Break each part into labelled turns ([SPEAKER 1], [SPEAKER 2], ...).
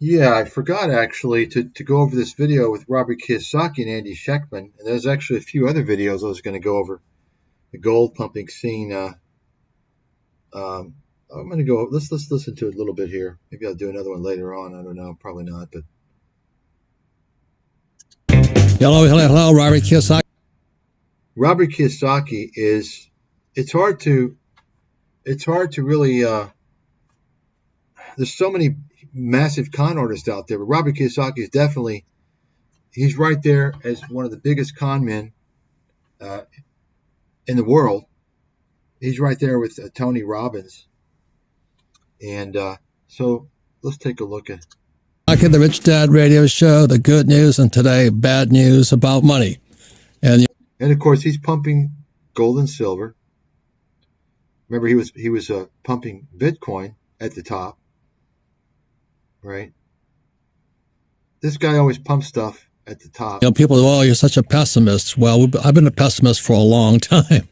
[SPEAKER 1] Yeah, I forgot actually to go over this video with Robert Kiyosaki and Andy Schectman, and there's actually a few other videos I was going to go over. The gold pumping scene. I'm going to go. Let's listen to it a little bit here. Maybe I'll do another one later on. I don't know. Probably not. But
[SPEAKER 2] hello, Robert Kiyosaki.
[SPEAKER 1] Robert Kiyosaki is. It's hard to really. There's so many massive con artists out there, but Robert Kiyosaki is definitely. He's right there as one of the biggest con men in the world. He's right there with Tony Robbins. And so let's take a look at
[SPEAKER 2] Back in the Rich Dad Radio Show, the good news, and today, bad news about money.
[SPEAKER 1] And of course, he's pumping gold and silver. Remember, he was pumping Bitcoin at the top, right? This guy always pumps stuff at the top.
[SPEAKER 2] You know, people, oh, you're such a pessimist. Well, I've been a pessimist for a long time,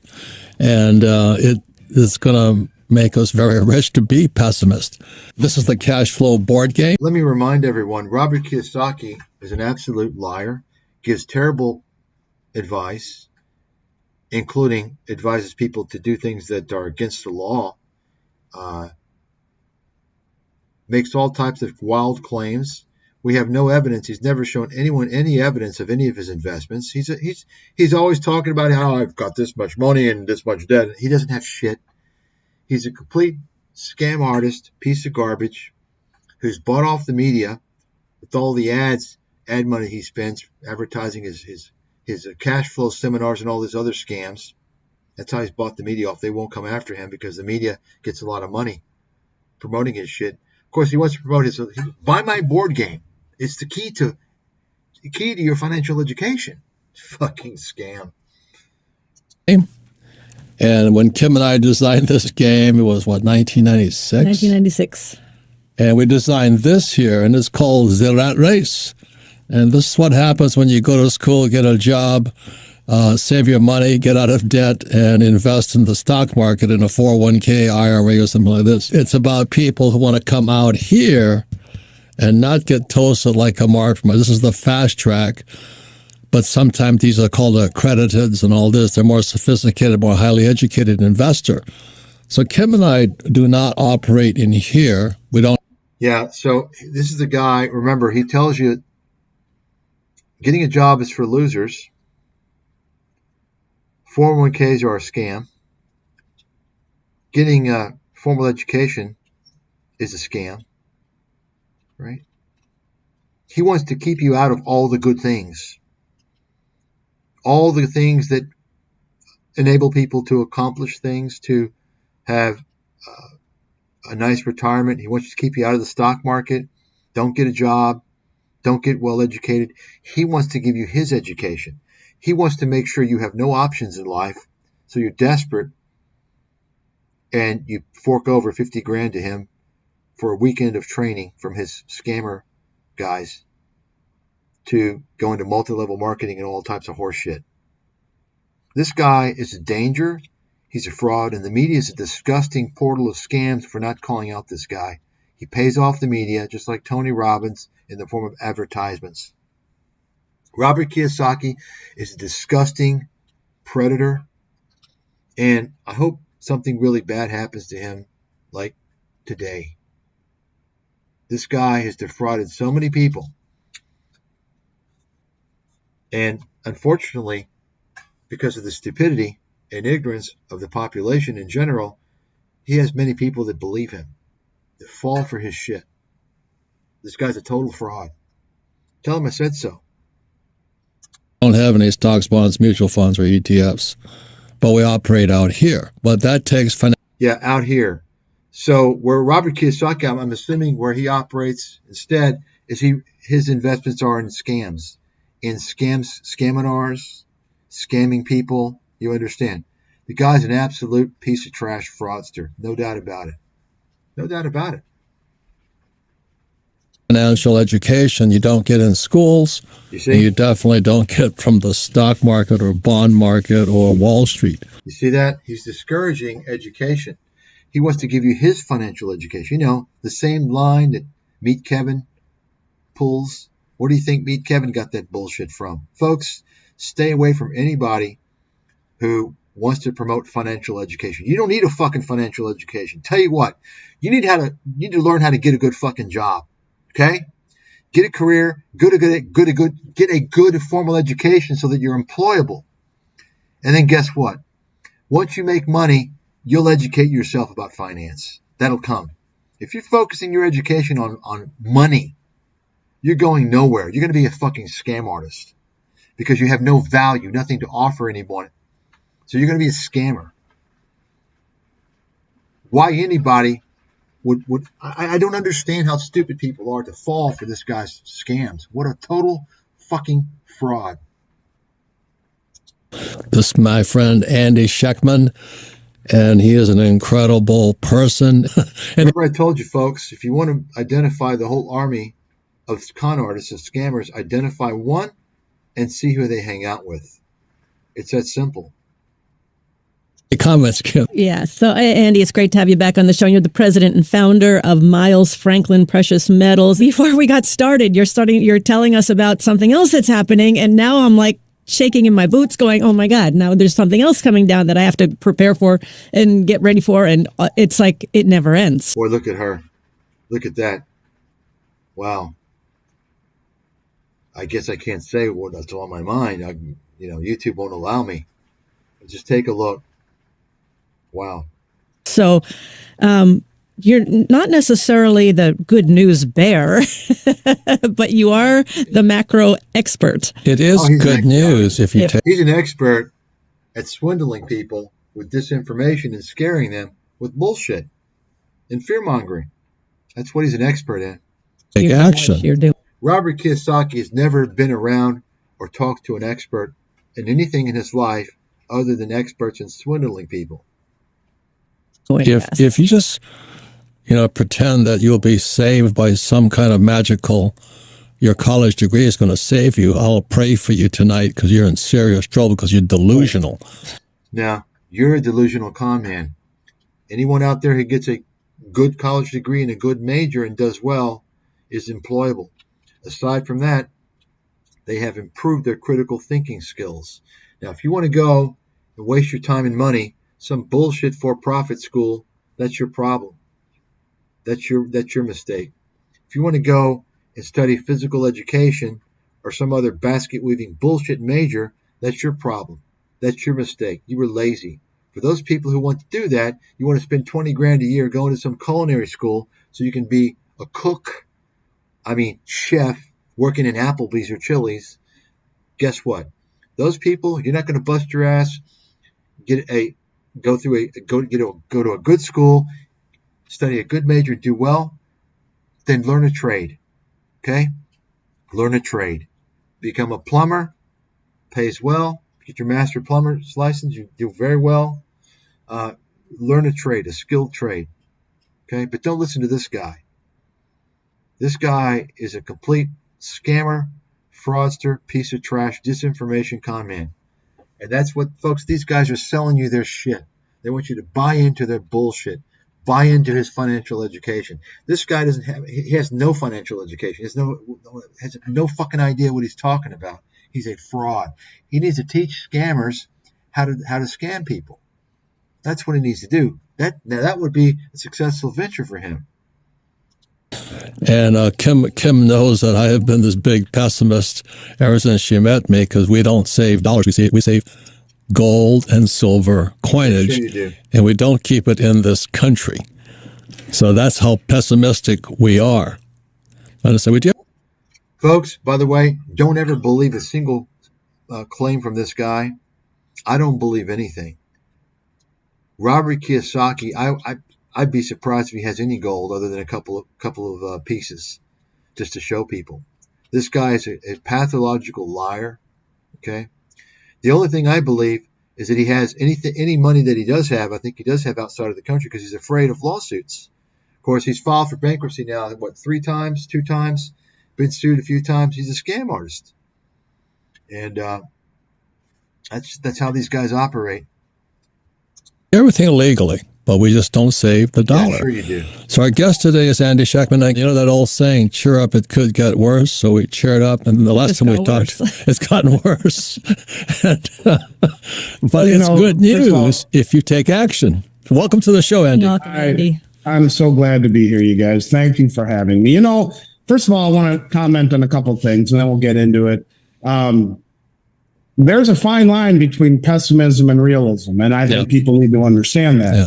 [SPEAKER 2] and it is going to make us very rich to be pessimist. This is the cash flow board game.
[SPEAKER 1] Let me remind everyone, Robert Kiyosaki is an absolute liar, gives terrible advice, including advises people to do things that are against the law, makes all types of wild claims. We have no evidence. He's never shown anyone any evidence of any of his investments. He's always talking about how I've got this much money and this much debt. He doesn't have shit. He's a complete scam artist, piece of garbage, who's bought off the media with all the ad money he spends advertising his cash flow seminars and all these other scams. That's how he's bought the media off. They won't come after him because the media gets a lot of money promoting his shit. Of course, he wants to promote his buy my board game. It's the key to your financial education. Fucking scam.
[SPEAKER 2] And when Kim and I designed this game, it was, what, 1996?
[SPEAKER 3] 1996.
[SPEAKER 2] And we designed this here, and it's called The Rat Race. And this is what happens when you go to school, get a job, save your money, get out of debt, and invest in the stock market in a 401k, IRA, or something like this. It's about people who want to come out here and not get toasted like a mark. This is the fast track. But sometimes these are called accrediteds and all this. They're more sophisticated, more highly educated investor. So Kim and I do not operate in here. We don't.
[SPEAKER 1] Yeah, so this is the guy. Remember, he tells you getting a job is for losers. 401ks are a scam. Getting a formal education is a scam, right? He wants to keep you out of all the good things. All the things that enable people to accomplish things, to have a nice retirement. He wants to keep you out of the stock market. Don't get a job. Don't get well educated. He wants to give you his education. He wants to make sure you have no options in life. So you're desperate and you fork over 50 grand to him for a weekend of training from his scammer guys to go into multi-level marketing and all types of horse shit. This guy is a danger. He's a fraud, and the media is a disgusting portal of scams for not calling out this guy. He pays off the media, just like Tony Robbins, in the form of advertisements. Robert Kiyosaki is a disgusting predator, and I hope something really bad happens to him, like today. This guy has defrauded so many people. And unfortunately, because of the stupidity and ignorance of the population in general, he has many people that believe him, that fall for his shit. This guy's a total fraud. Tell him I said so.
[SPEAKER 2] Don't have any stocks, bonds, mutual funds, or ETFs, but we operate out here. But that takes financial.
[SPEAKER 1] Yeah, out here. So where Robert Kiyosaki, I'm assuming where he operates instead, is his investments are in scams. In scaminars, scamming people, you understand. The guy's an absolute piece of trash fraudster. No doubt about it. No doubt about it.
[SPEAKER 2] Financial education you don't get in schools.
[SPEAKER 1] You see?
[SPEAKER 2] And you definitely don't get from the stock market or bond market or Wall Street.
[SPEAKER 1] You see that? He's discouraging education. He wants to give you his financial education. You know, the same line that Meet Kevin pools. Where do you think Meet Kevin got that bullshit from? Folks, stay away from anybody who wants to promote financial education. You don't need a fucking financial education. Tell you what, you need to learn how to get a good fucking job. Okay? Get a career, get a good formal education so that you're employable. And then guess what? Once you make money, you'll educate yourself about finance. That'll come. If you're focusing your education on money, you're going nowhere. You're going to be a fucking scam artist because you have no value, nothing to offer anyone. So you're going to be a scammer. Why anybody would I don't understand how stupid people are to fall for this guy's scams. What a total fucking fraud.
[SPEAKER 2] This is my friend Andy Scheckman, and he is an incredible person.
[SPEAKER 1] Remember I told you, folks, if you want to identify the whole army of con artists and scammers, identify one and see who they hang out with. It's that simple.
[SPEAKER 2] Comments, Kim.
[SPEAKER 3] Yeah. So, Andy, it's great to have you back on the show. You're the president and founder of Miles Franklin Precious Metals. Before we got started, you're telling us about something else that's happening, and now I'm like shaking in my boots, going, "Oh my God! Now there's something else coming down that I have to prepare for and get ready for," and it's like it never ends.
[SPEAKER 1] Boy, look at her! Look at that! Wow. I guess I can't say what's on my mind. YouTube won't allow me. Just take a look. Wow.
[SPEAKER 3] So, you're not necessarily the good news bear, but you are the macro expert.
[SPEAKER 2] It is good news if you take.
[SPEAKER 1] He's an expert at swindling people with disinformation and scaring them with bullshit and fear-mongering. That's what he's an expert in.
[SPEAKER 2] Take action.
[SPEAKER 3] You're doing.
[SPEAKER 1] Robert Kiyosaki has never been around or talked to an expert in anything in his life other than experts in swindling people.
[SPEAKER 2] If you just, pretend that you'll be saved by some kind of your college degree is going to save you, I'll pray for you tonight because you're in serious trouble because you're delusional.
[SPEAKER 1] Now, you're a delusional con man. Anyone out there who gets a good college degree and a good major and does well is employable. Aside from that, they have improved their critical thinking skills. Now, if you want to go and waste your time and money, some bullshit for-profit school, that's your problem. That's your mistake. If you want to go and study physical education or some other basket-weaving bullshit major, that's your problem. That's your mistake. You were lazy. For those people who want to do that, you want to spend 20 grand a year going to some culinary school so you can be a cook, chef, working in Applebee's or Chili's. Guess what? Those people, you're not going to bust your ass, go to a good school, study a good major, do well, then learn a trade. Okay? Learn a trade. Become a plumber, pays well, get your master plumber's license, you do very well. Learn a trade, a skilled trade. Okay? But don't listen to this guy. This guy is a complete scammer, fraudster, piece of trash, disinformation con man. And that's what, folks, these guys are selling you their shit. They want you to buy into their bullshit, buy into his financial education. This guy he has no financial education. He has no fucking idea what he's talking about. He's a fraud. He needs to teach scammers how to scam people. That's what he needs to do. That would be a successful venture for him.
[SPEAKER 2] And Kim knows that I have been this big pessimist ever since she met me because we don't save dollars. We save gold and silver coinage,
[SPEAKER 1] Sure you do.
[SPEAKER 2] And we don't keep it in this country. So that's how pessimistic we are. So we do.
[SPEAKER 1] Folks, by the way, don't ever believe a single claim from this guy. I don't believe anything. Robert Kiyosaki, I'd be surprised if he has any gold other than a couple of pieces, just to show people. This guy is a pathological liar. Okay, the only thing I believe is that he has any money that he does have. I think he does have outside of the country because he's afraid of lawsuits. Of course, he's filed for bankruptcy now. 3 times, 2 times, been sued a few times. He's a scam artist, and that's how these guys operate.
[SPEAKER 2] Everything illegally. but we just don't save the dollar.
[SPEAKER 1] Yeah, sure you do.
[SPEAKER 2] So our guest today is Andy Schectman. You know that old saying, cheer up, it could get worse. So we cheered up, and the last time we talked, it's gotten worse. But it's good news if you take action. Welcome to the show, Andy.
[SPEAKER 3] Welcome, Andy.
[SPEAKER 4] I'm so glad to be here, you guys. Thank you for having me. First of all, I want to comment on a couple of things, and then we'll get into it. There's a fine line between pessimism and realism, and I think people need to understand that.
[SPEAKER 2] Yeah.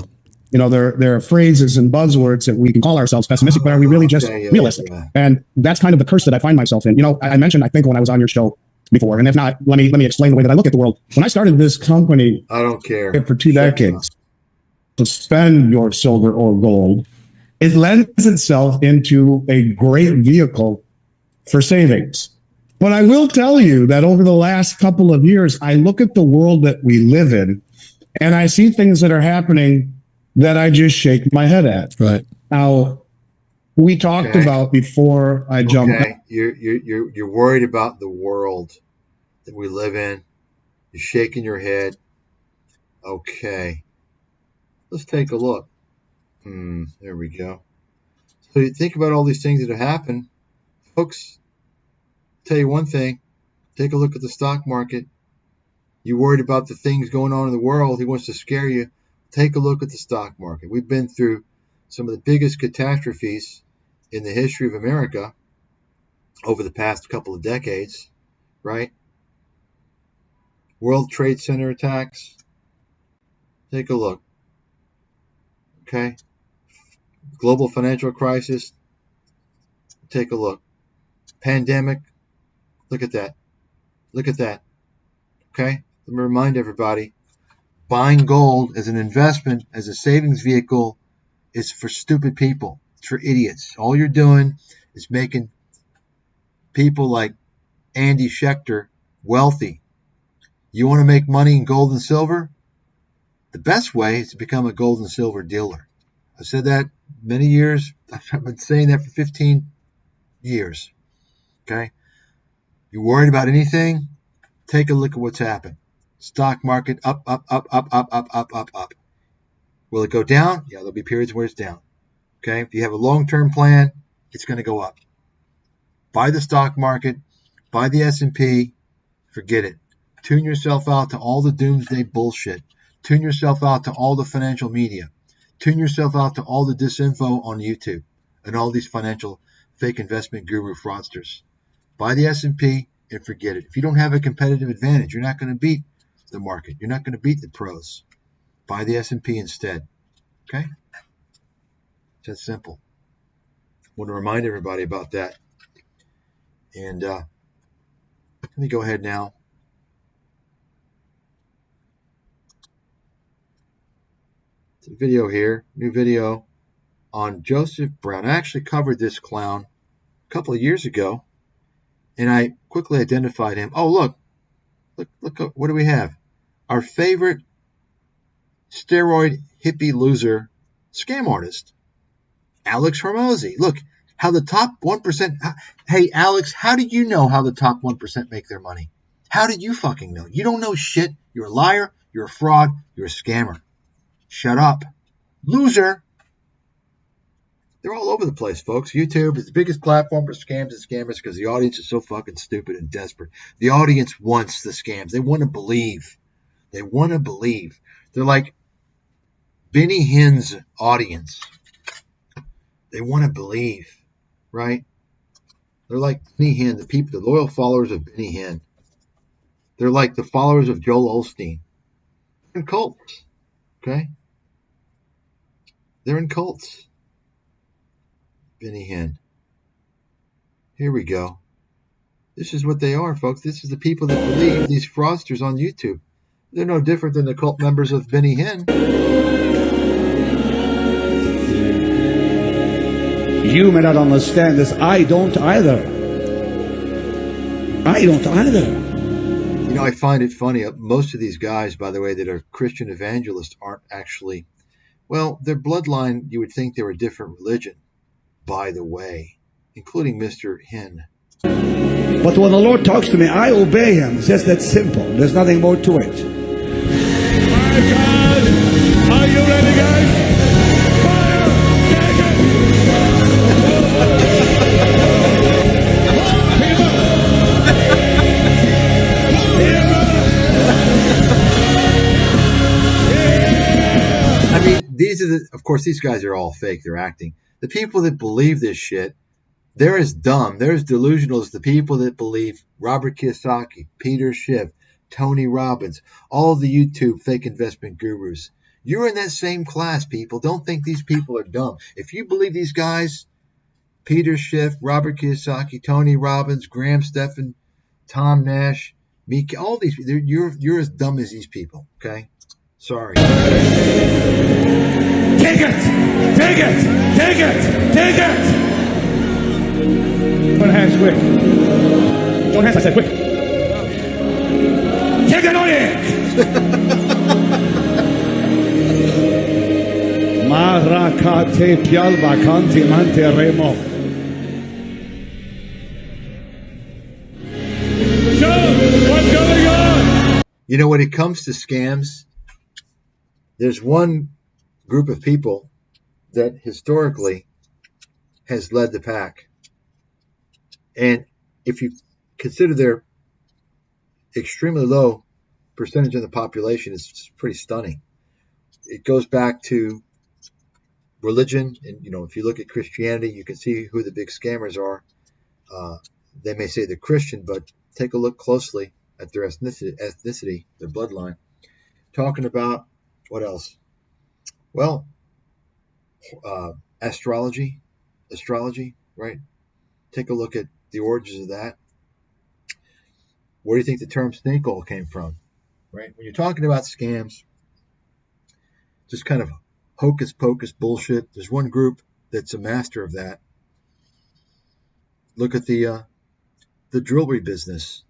[SPEAKER 4] There are phrases and buzzwords that we can call ourselves pessimistic, but are we really just realistic? And that's kind of the curse that I find myself in. I mentioned, I think, when I was on your show before, and if not, let me explain the way that I look at the world. When I started this company,
[SPEAKER 1] I don't care,
[SPEAKER 4] for 2 decades, to spend your silver or gold, it lends itself into a great vehicle for savings. But I will tell you that over the last couple of years, I look at the world that we live in, and I see things that are happening that I just shake my head at.
[SPEAKER 2] Right.
[SPEAKER 4] Now, we talked about before I jumped.
[SPEAKER 1] Okay. You're worried about the world that we live in. You're shaking your head. Okay. Let's take a look. There we go. So you think about all these things that have happened, folks. Tell you one thing, take a look at the stock market. You're worried about the things going on in the world. He wants to scare you. Take a look at the stock market. We've been through some of the biggest catastrophes in the history of America over the past couple of decades, right? World Trade Center attacks. Take a look. Okay. Global financial crisis. Take a look. Pandemic. Look at that. Look at that. Okay? Let me remind everybody, buying gold as an investment, as a savings vehicle, is for stupid people. It's for idiots. All you're doing is making people like Andy Schechter wealthy. You want to make money in gold and silver? The best way is to become a gold and silver dealer. I've said that many years. I've been saying that for 15 years. Okay? You worried about anything? Take a look at what's happened. Stock market up, up, up, up, up, up, up, up, up. Will it go down? Yeah, there'll be periods where it's down. Okay? If you have a long-term plan, it's going to go up. Buy the stock market, buy the S&P, forget it. Tune yourself out to all the doomsday bullshit. Tune yourself out to all the financial media. Tune yourself out to all the disinfo on YouTube and all these financial fake investment guru fraudsters. Buy the S&P and forget it. If you don't have a competitive advantage, you're not going to beat the market. You're not going to beat the pros. Buy the S&P instead. Okay? It's that simple. I want to remind everybody about that. And let me go ahead now. It's a video here, new video on Joseph Brown. I actually covered this clown a couple of years ago, and I quickly identified him. Oh, look, what do we have? Our favorite steroid hippie loser scam artist, Alex Hormozi. Look, how the top 1%. Hey, Alex, how do you know how the top 1% make their money? How did you fucking know? You don't know shit. You're a liar. You're a fraud. You're a scammer. Shut up. Loser. They're all over the place, folks. YouTube is the biggest platform for scams and scammers because the audience is so fucking stupid and desperate. The audience wants the scams. They want to believe. They want to believe. They're like Benny Hinn's audience. They want to believe, right? They're like Benny Hinn, the people, the loyal followers of Benny Hinn. They're like the followers of Joel Osteen. They're in cults, okay? They're in cults. Benny Hinn. Here we go. This is what they are, folks. This is the people that believe these fraudsters on YouTube. They're no different than the cult members of Benny Hinn.
[SPEAKER 5] You may not understand this. I don't either. I don't either.
[SPEAKER 1] You know, I find it funny. Most of these guys, by the way, that are Christian evangelists aren't actually, well, their bloodline, you would think they're a different religion, by the way, including Mr. Hinn.
[SPEAKER 5] But when the Lord talks to me, I obey him. It's just that simple. There's nothing more to it.
[SPEAKER 6] My God, are you ready, guys?
[SPEAKER 1] of course, these guys are all fake. They're acting. The people that believe this shit, they're as dumb, they're as delusional as the people that believe Robert Kiyosaki, Peter Schiff, Tony Robbins, all the YouTube fake investment gurus. You're in that same class, people. Don't think these people are dumb. If you believe these guys, Peter Schiff, Robert Kiyosaki, Tony Robbins, Graham Stephan, Tom Nash, Meek, all these, you're as dumb as these people, okay? Sorry.
[SPEAKER 5] Take it! Take it! Take it! Take it! Put hands quick. Join hands, I said quick. Take it on it! Marakate pialba kanti mante remo. So, what's going on?
[SPEAKER 1] You know, when it comes to scams, there's one group of people that historically has led the pack. And if you consider their extremely low percentage of the population, it's pretty stunning. It goes back to religion. And, you know, if you look at Christianity, you can see who the big scammers are. They may say they're Christian, but take a look closely at their ethnicity, their bloodline. Talking about what else? Well, astrology, right? Take a look at the origins of that. Where do you think the term snake oil came from, right? When you're talking about scams, just kind of hocus pocus bullshit. There's one group that's a master of that. Look at the jewelry business.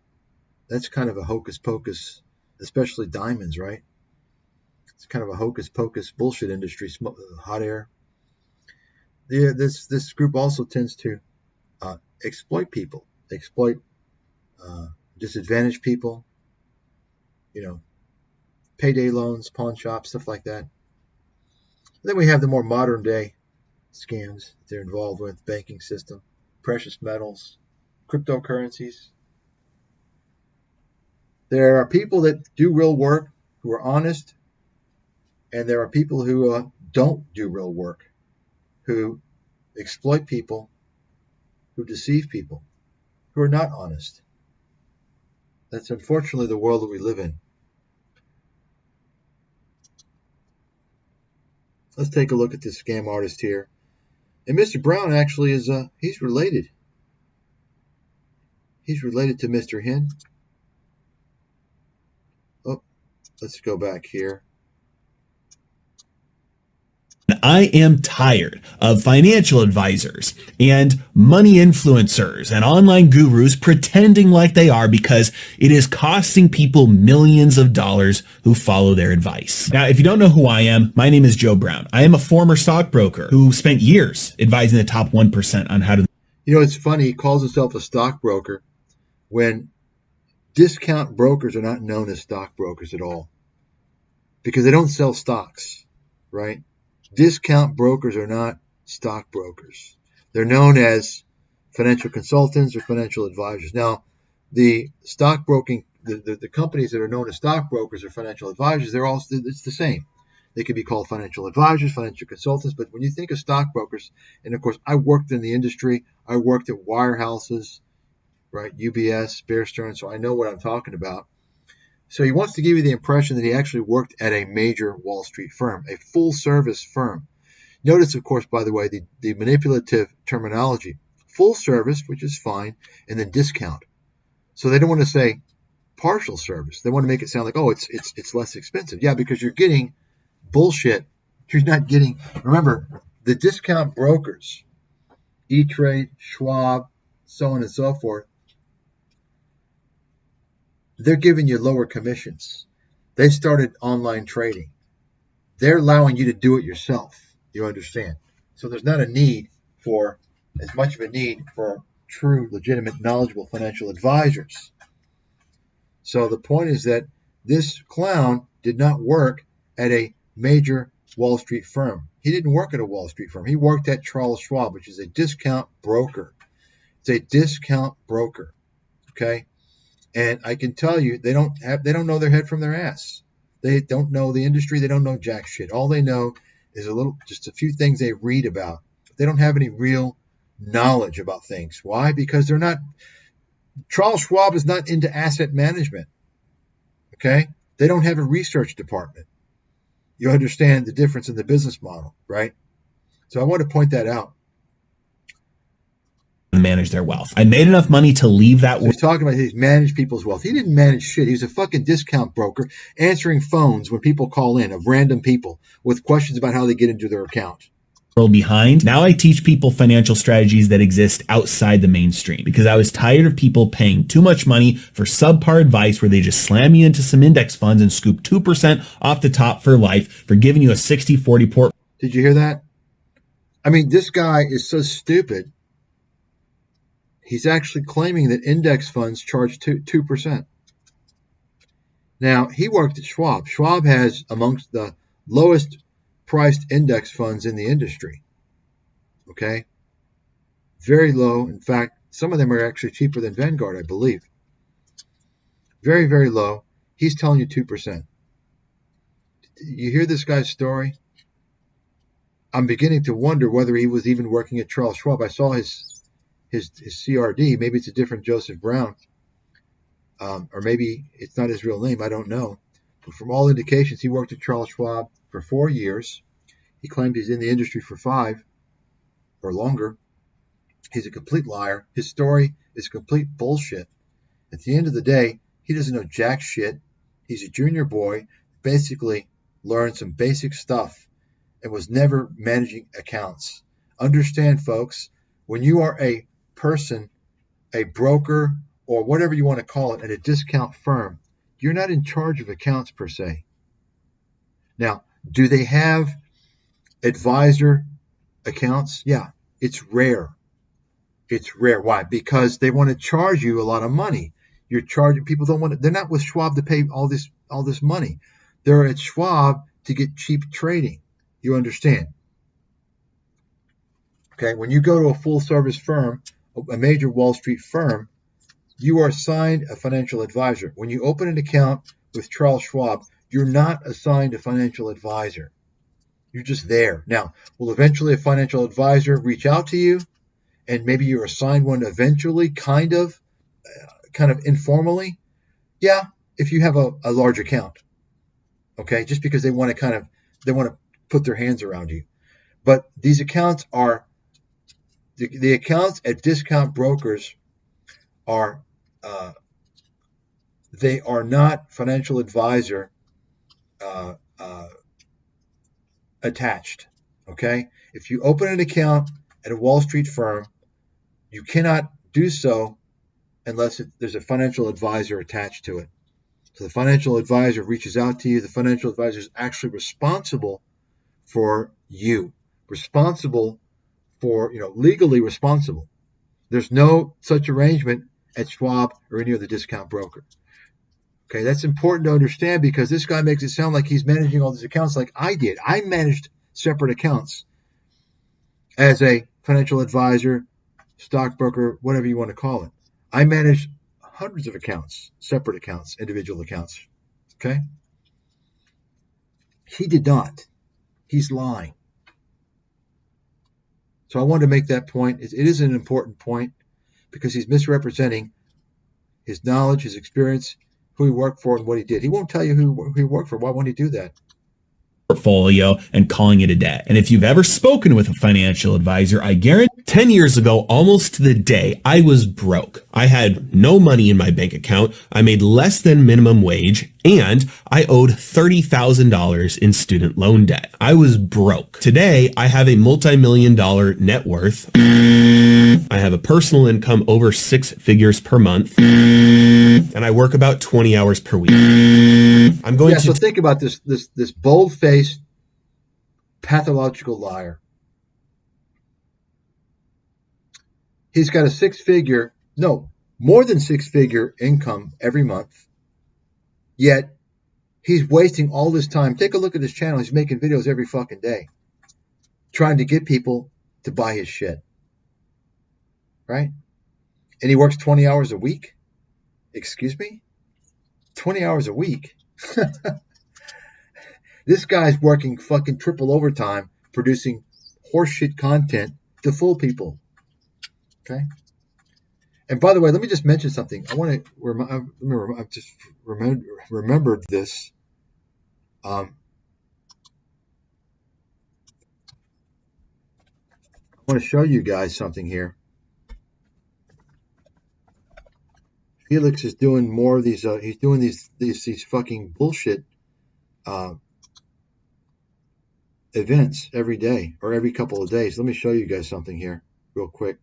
[SPEAKER 1] That's kind of a hocus pocus, especially diamonds, right? It's kind of a hocus pocus bullshit industry, hot air. This group also tends to exploit people, disadvantaged people, you know, payday loans, pawn shops, stuff like that. And then we have the more modern day scams that they're involved with, banking system, precious metals, cryptocurrencies. There are people that do real work who are honest, and there are people who don't do real work, who exploit people, who deceive people, who are not honest. That's unfortunately the world that we live in. Let's take a look at this scam artist here. And Mr. Brown actually is, he's related. He's related to Mr. Hin. Oh, let's go back here.
[SPEAKER 6] I am tired of financial advisors and money influencers and online gurus pretending like they are, because it is costing people millions of dollars who follow their advice. Now, if you don't know who I am, my name is Joe Brown. I am a former stockbroker who spent years advising the top 1% on how to...
[SPEAKER 1] You know, it's funny. He calls himself a stockbroker when discount brokers are not known as stockbrokers at all, because they don't sell stocks, right? Discount brokers are not stockbrokers. They're known as financial consultants or financial advisors. Now, the stockbroking, the companies that are known as stockbrokers or financial advisors, it's the same. They could be called financial advisors, financial consultants. But when you think of stockbrokers, and of course, I worked in the industry. I worked at wirehouses, right? UBS, Bear Stearns, so I know what I'm talking about. So he wants to give you the impression that he actually worked at a major Wall Street firm, a full-service firm. Notice, of course, by the way, the manipulative terminology. Full service, which is fine, and then discount. So they don't want to say partial service. They want to make it sound like, oh, it's less expensive. Yeah, because you're getting bullshit. You're not getting... Remember, the discount brokers, E-Trade, Schwab, so on and so forth, they're giving you lower commissions. They started online trading. They're allowing you to do it yourself. You understand? So there's not as much of a need for true, legitimate, knowledgeable financial advisors. So the point is that this clown did not work at a major Wall Street firm. He didn't work at a Wall Street firm. He worked at Charles Schwab, which is a discount broker. It's a discount broker. Okay? And I can tell you, they don't know their head from their ass. They don't know the industry. They don't know jack shit. All they know is just a few things they read about. They don't have any real knowledge about things. Why? Because Charles Schwab is not into asset management. Okay? They don't have a research department. You understand the difference in the business model, right? So I want to point that out.
[SPEAKER 6] Manage their wealth. I made enough money to leave that.
[SPEAKER 1] So he's talking about he's managed people's wealth. He didn't manage shit. He was a fucking discount broker answering phones when people call in of random people with questions about how they get into their account.
[SPEAKER 6] Behind. Now I teach people financial strategies that exist outside the mainstream because I was tired of people paying too much money for subpar advice where they just slam you into some index funds and scoop 2% off the top for life for giving you a 60-40 port.
[SPEAKER 1] Did you hear that? I mean, this guy is so stupid. He's actually claiming that index funds charge 2%. Now, he worked at Schwab. Schwab has amongst the lowest priced index funds in the industry. Okay? Very low. In fact, some of them are actually cheaper than Vanguard, I believe. Very, very low. He's telling you 2%. You hear this guy's story? I'm beginning to wonder whether he was even working at Charles Schwab. I saw his CRD. Maybe it's a different Joseph Brown. Or maybe it's not his real name. I don't know. But from all indications, he worked at Charles Schwab for 4 years. He claimed he's in the industry for 5 or longer. He's a complete liar. His story is complete bullshit. At the end of the day, he doesn't know jack shit. He's a junior boy, basically learned some basic stuff and was never managing accounts. Understand, folks, when you are a person, a broker, or whatever you want to call it at a discount firm, you're not in charge of accounts per se. Now, do they have advisor accounts? Yeah, it's rare. It's rare. Why? Because they want to charge you a lot of money. You're charging people they're not with Schwab to pay all this money. They're at Schwab to get cheap trading. You understand? Okay, when you go to a full service firm, a major Wall Street firm, you are assigned a financial advisor. When you open an account with Charles Schwab, you're not assigned a financial advisor. You're just there. Now, will eventually a financial advisor reach out to you, and maybe you're assigned one eventually, kind of informally? Yeah, if you have a large account. Okay, just because they want to put their hands around you. But these accounts are the accounts at discount brokers are they are not financial advisor attached. Okay, if you open an account at a Wall Street firm, you cannot do so unless there's a financial advisor attached to it. So the financial advisor reaches out to you. The financial advisor is actually responsible for you, responsible for, legally responsible. There's no such arrangement at Schwab or any other discount broker. Okay, that's important to understand because this guy makes it sound like he's managing all these accounts like I did. I managed separate accounts as a financial advisor, stockbroker, whatever you want to call it. I managed hundreds of accounts, separate accounts, individual accounts. Okay? He did not. He's lying. So I wanted to make that point. It is an important point because he's misrepresenting his knowledge, his experience, who he worked for, and what he did. He won't tell you who he worked for. Why won't he do that?
[SPEAKER 6] Portfolio and calling it a debt. And if you've ever spoken with a financial advisor, I guarantee 10 years ago, almost to the day, I was broke. I had no money in my bank account. I made less than minimum wage and I owed $30,000 in student loan debt. I was broke. Today, I have a multi-million-dollar net worth. I have a personal income over 6 figures per month. And I work about 20 hours per week. I'm going
[SPEAKER 1] So think about this bold-faced, pathological liar. He's got more than 6-figure income every month. Yet, he's wasting all this time. Take a look at his channel. He's making videos every fucking day. Trying to get people to buy his shit. Right? And he works 20 hours a week? Excuse me? 20 hours a week? This guy's working fucking triple overtime producing horseshit content to fool people. Okay. And by the way, let me just mention something. I want to I've just remembered this. I want to show you guys something here. Felix is doing more of these. He's doing these fucking bullshit events every day or every couple of days. Let me show you guys something here real quick.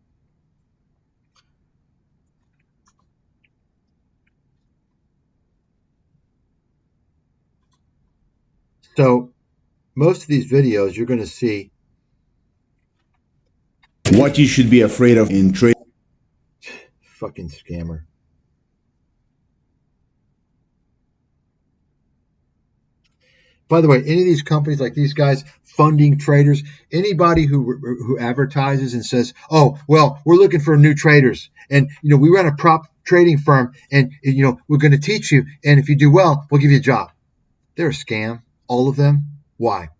[SPEAKER 1] So most of these videos you're going to see
[SPEAKER 7] what you should be afraid of in trade.
[SPEAKER 1] Fucking scammer. By the way, any of these companies like these guys funding traders, anybody who advertises and says, "Oh, well, we're looking for new traders, and we run a prop trading firm, and we're going to teach you, and if you do well, we'll give you a job." They're a scam, all of them. Why?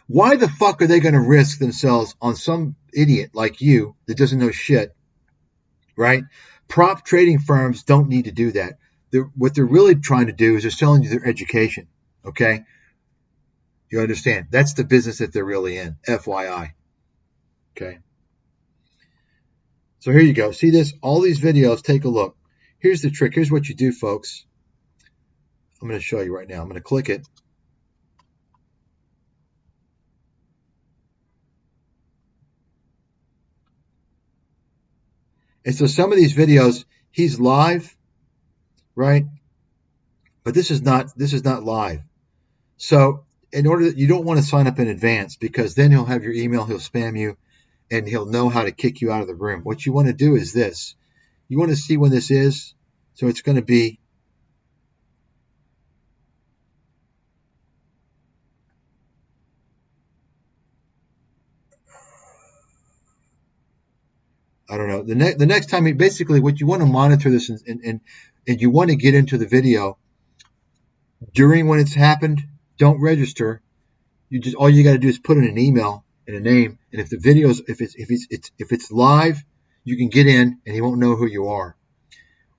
[SPEAKER 1] Why the fuck are they going to risk themselves on some idiot like you that doesn't know shit, right? Prop trading firms don't need to do that. What they're really trying to do is they're selling you their education. Okay? You understand? That's the business that they're really in. FYI. Okay? So here you go. See this? All these videos, take a look. Here's the trick. Here's what you do, folks. I'm going to show you right now. I'm going to click it. And so some of these videos, he's live, right? But this is not live. So in order, you don't want to sign up in advance because then he'll have your email, he'll spam you, and he'll know how to kick you out of the room. What you want to do is this. You want to see when this is. So it's going to be I don't know. The next time, basically what you want to monitor this and you want to get into the video during when it's happened. Don't register. All you got to do is put in an email and a name, and if the videos if it's live, you can get in and he won't know who you are.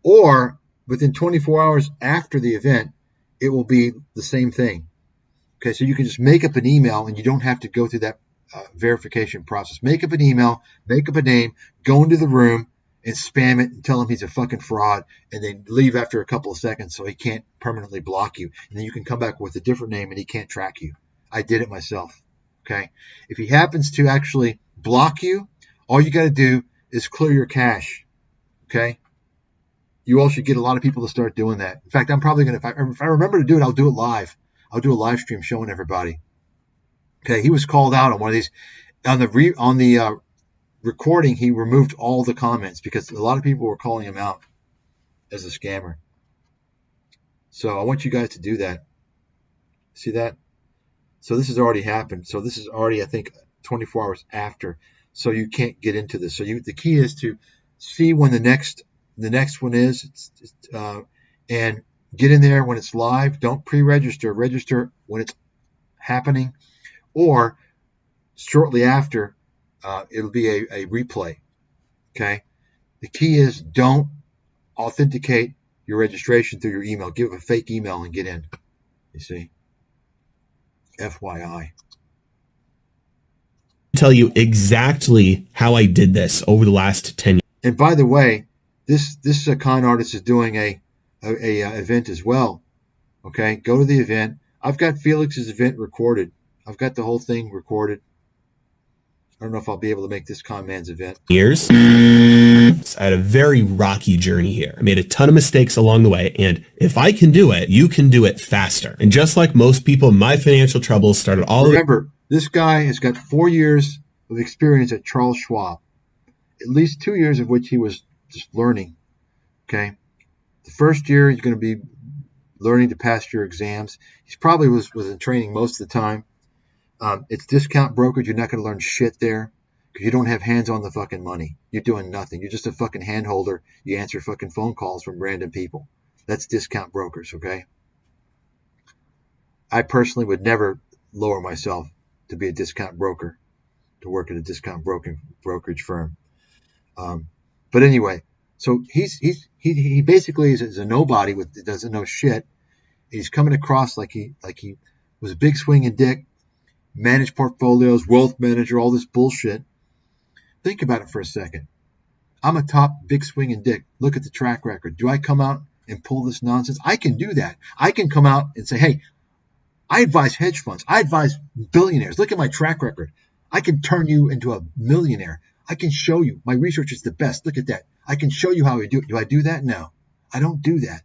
[SPEAKER 1] Or within 24 hours after the event, it will be the same thing. Okay, so you can just make up an email and you don't have to go through that verification process. Make up an email, make up a name, go into the room and spam it and tell him he's a fucking fraud, and then leave after a couple of seconds so he can't permanently block you. And then you can come back with a different name and he can't track you. I did it myself. Okay. If he happens to actually block you, all you got to do is clear your cache. Okay. You all should get a lot of people to start doing that. In fact, I'm probably going to, if I remember to do it, I'll do it live. I'll do a live stream showing everybody. Okay. He was called out on one of these on the recording. He removed all the comments because a lot of people were calling him out as a scammer. So I want you guys to do that. See that? So this has already happened. So this is already, I think, 24 hours after. So you can't get into this. So the key is to see when the next one is, and get in there when it's live. Don't pre-register. Register when it's happening, or shortly after. It'll be a replay. Okay. The key is don't authenticate your registration through your email. Give a fake email and get in. You see. FYI.
[SPEAKER 6] Tell you exactly how I did this over the last 10 years.
[SPEAKER 1] And by the way, this con artist is doing a event as well. Okay, go to the event. I've got Felix's event recorded. I've got the whole thing recorded. I don't know if I'll be able to make this con man's event.
[SPEAKER 6] Years. I had a very rocky journey here. I made a ton of mistakes along the way, and if I can do it, you can do it faster. And just like most people, my financial troubles started all.
[SPEAKER 1] Remember, this guy has got 4 years of experience at Charles Schwab, at least 2 years of which he was just learning. Okay, the first year you're going to be learning to pass your exams. He probably was in training most of the time. It's discount brokerage. You're not going to learn shit there because you don't have hands on the fucking money. You're doing nothing. You're just a fucking hand holder. You answer fucking phone calls from random people. That's discount brokers, okay? I personally would never lower myself to be a discount broker, to work at a discount brokerage firm. But anyway, so he basically is a nobody that doesn't know shit. He's coming across like he was a big swinging dick, managed portfolios, wealth manager, all this bullshit. Think about it for a second. I'm a top big swinging dick. Look at the track record. Do I come out and pull this nonsense? I can do that. I can come out and say, hey, I advise hedge funds. I advise billionaires. Look at my track record. I can turn you into a millionaire. I can show you. My research is the best. Look at that. I can show you how I do it. Do I do that? No, I don't do that.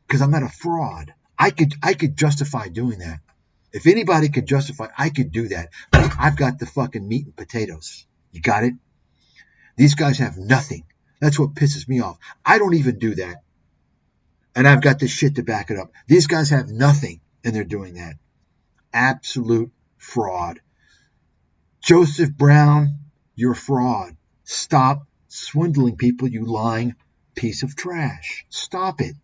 [SPEAKER 1] Because I'm not a fraud. I could justify doing that. If anybody could justify, I could do that. But I've got the fucking meat and potatoes. You got it? These guys have nothing. That's what pisses me off. I don't even do that. And I've got this shit to back it up. These guys have nothing, and they're doing that. Absolute fraud. Joseph Brown, you're a fraud. Stop swindling people, you lying piece of trash. Stop it.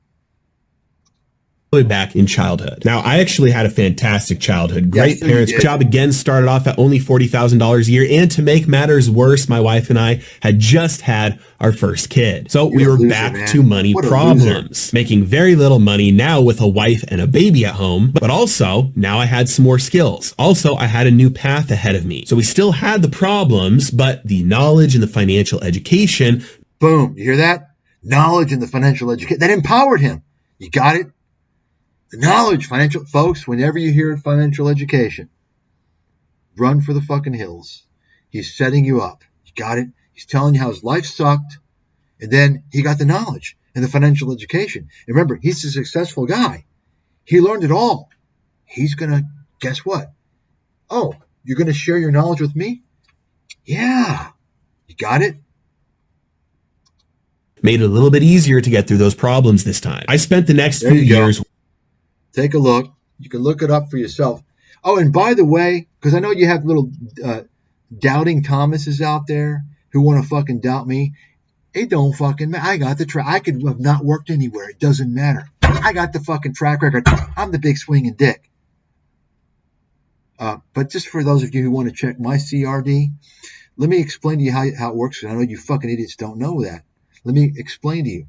[SPEAKER 6] Back in childhood. Now, I actually had a fantastic childhood. Great parents. Job again started off at only $40,000 a year. And to make matters worse, my wife and I had just had our first kid. So we were back to money problems, making very little money now with a wife and a baby at home. But also, now I had some more skills. Also, I had a new path ahead of me. So we still had the problems, but the knowledge and the financial education.
[SPEAKER 1] Boom. You hear that? Knowledge and the financial education. That empowered him. You got it? The knowledge, financial, folks, whenever you hear financial education, run for the fucking hills. He's setting you up. You got it? He's telling you how his life sucked, and then he got the knowledge and the financial education. And remember, he's a successful guy. He learned it all. He's going to, guess what? Oh, you're going to share your knowledge with me? Yeah. You got it?
[SPEAKER 6] Made it a little bit easier to get through those problems this time. I spent the next few years.
[SPEAKER 1] Take a look. You can look it up for yourself. Oh, and by the way, because I know you have little doubting Thomases out there who want to fucking doubt me. It don't fucking matter. I got the track. I could have not worked anywhere. It doesn't matter. I got the fucking track record. I'm the big swinging dick. But just for those of you who want to check my CRD, let me explain to you how it works. I know you fucking idiots don't know that. Let me explain to you.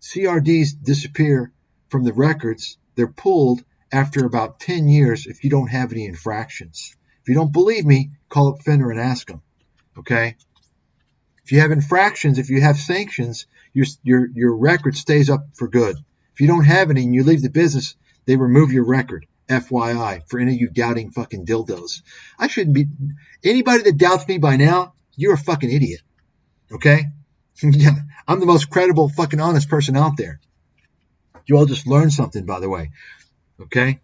[SPEAKER 1] CRDs disappear from the records. They're pulled after about 10 years if you don't have any infractions. If you don't believe me, call up Fenner and ask them. Okay? If you have infractions, if you have sanctions, your record stays up for good. If you don't have any and you leave the business, they remove your record. FYI, for any of you doubting fucking dildos. I shouldn't be. Anybody that doubts me by now, you're a fucking idiot. Okay? I'm the most credible, fucking honest person out there. You all just learned something, by the way. Okay?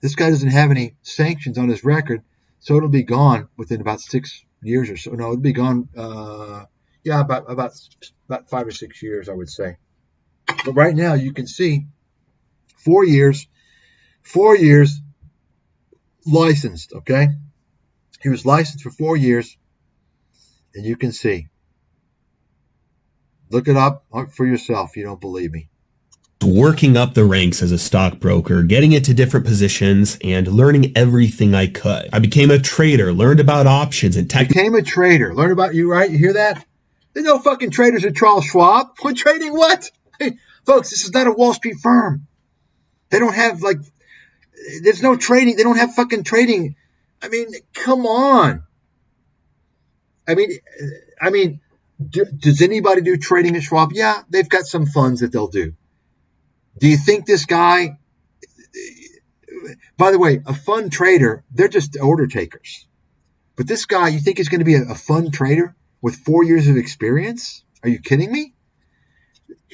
[SPEAKER 1] This guy doesn't have any sanctions on his record, so it'll be gone within about 6 years or so. No, it'll be gone, about 5 or 6 years, I would say. But right now, you can see 4 years licensed, okay? He was licensed for 4 years, and you can see. Look it up for yourself if you don't believe me.
[SPEAKER 6] Working up the ranks as a stockbroker, getting into different positions, and learning everything I could. I became a trader, learned about options and tech.
[SPEAKER 1] Became a trader, learned about you, right? You hear that? There's no fucking traders at Charles Schwab. What trading? What? Hey, folks, this is not a Wall Street firm. They don't have there's no trading. They don't have fucking trading. I mean, come on. I mean, does anybody do trading at Schwab? Yeah, they've got some funds that they'll do. Do you think this guy, by the way, a fund trader, they're just order takers. But this guy, you think he's going to be a fund trader with 4 years of experience? Are you kidding me?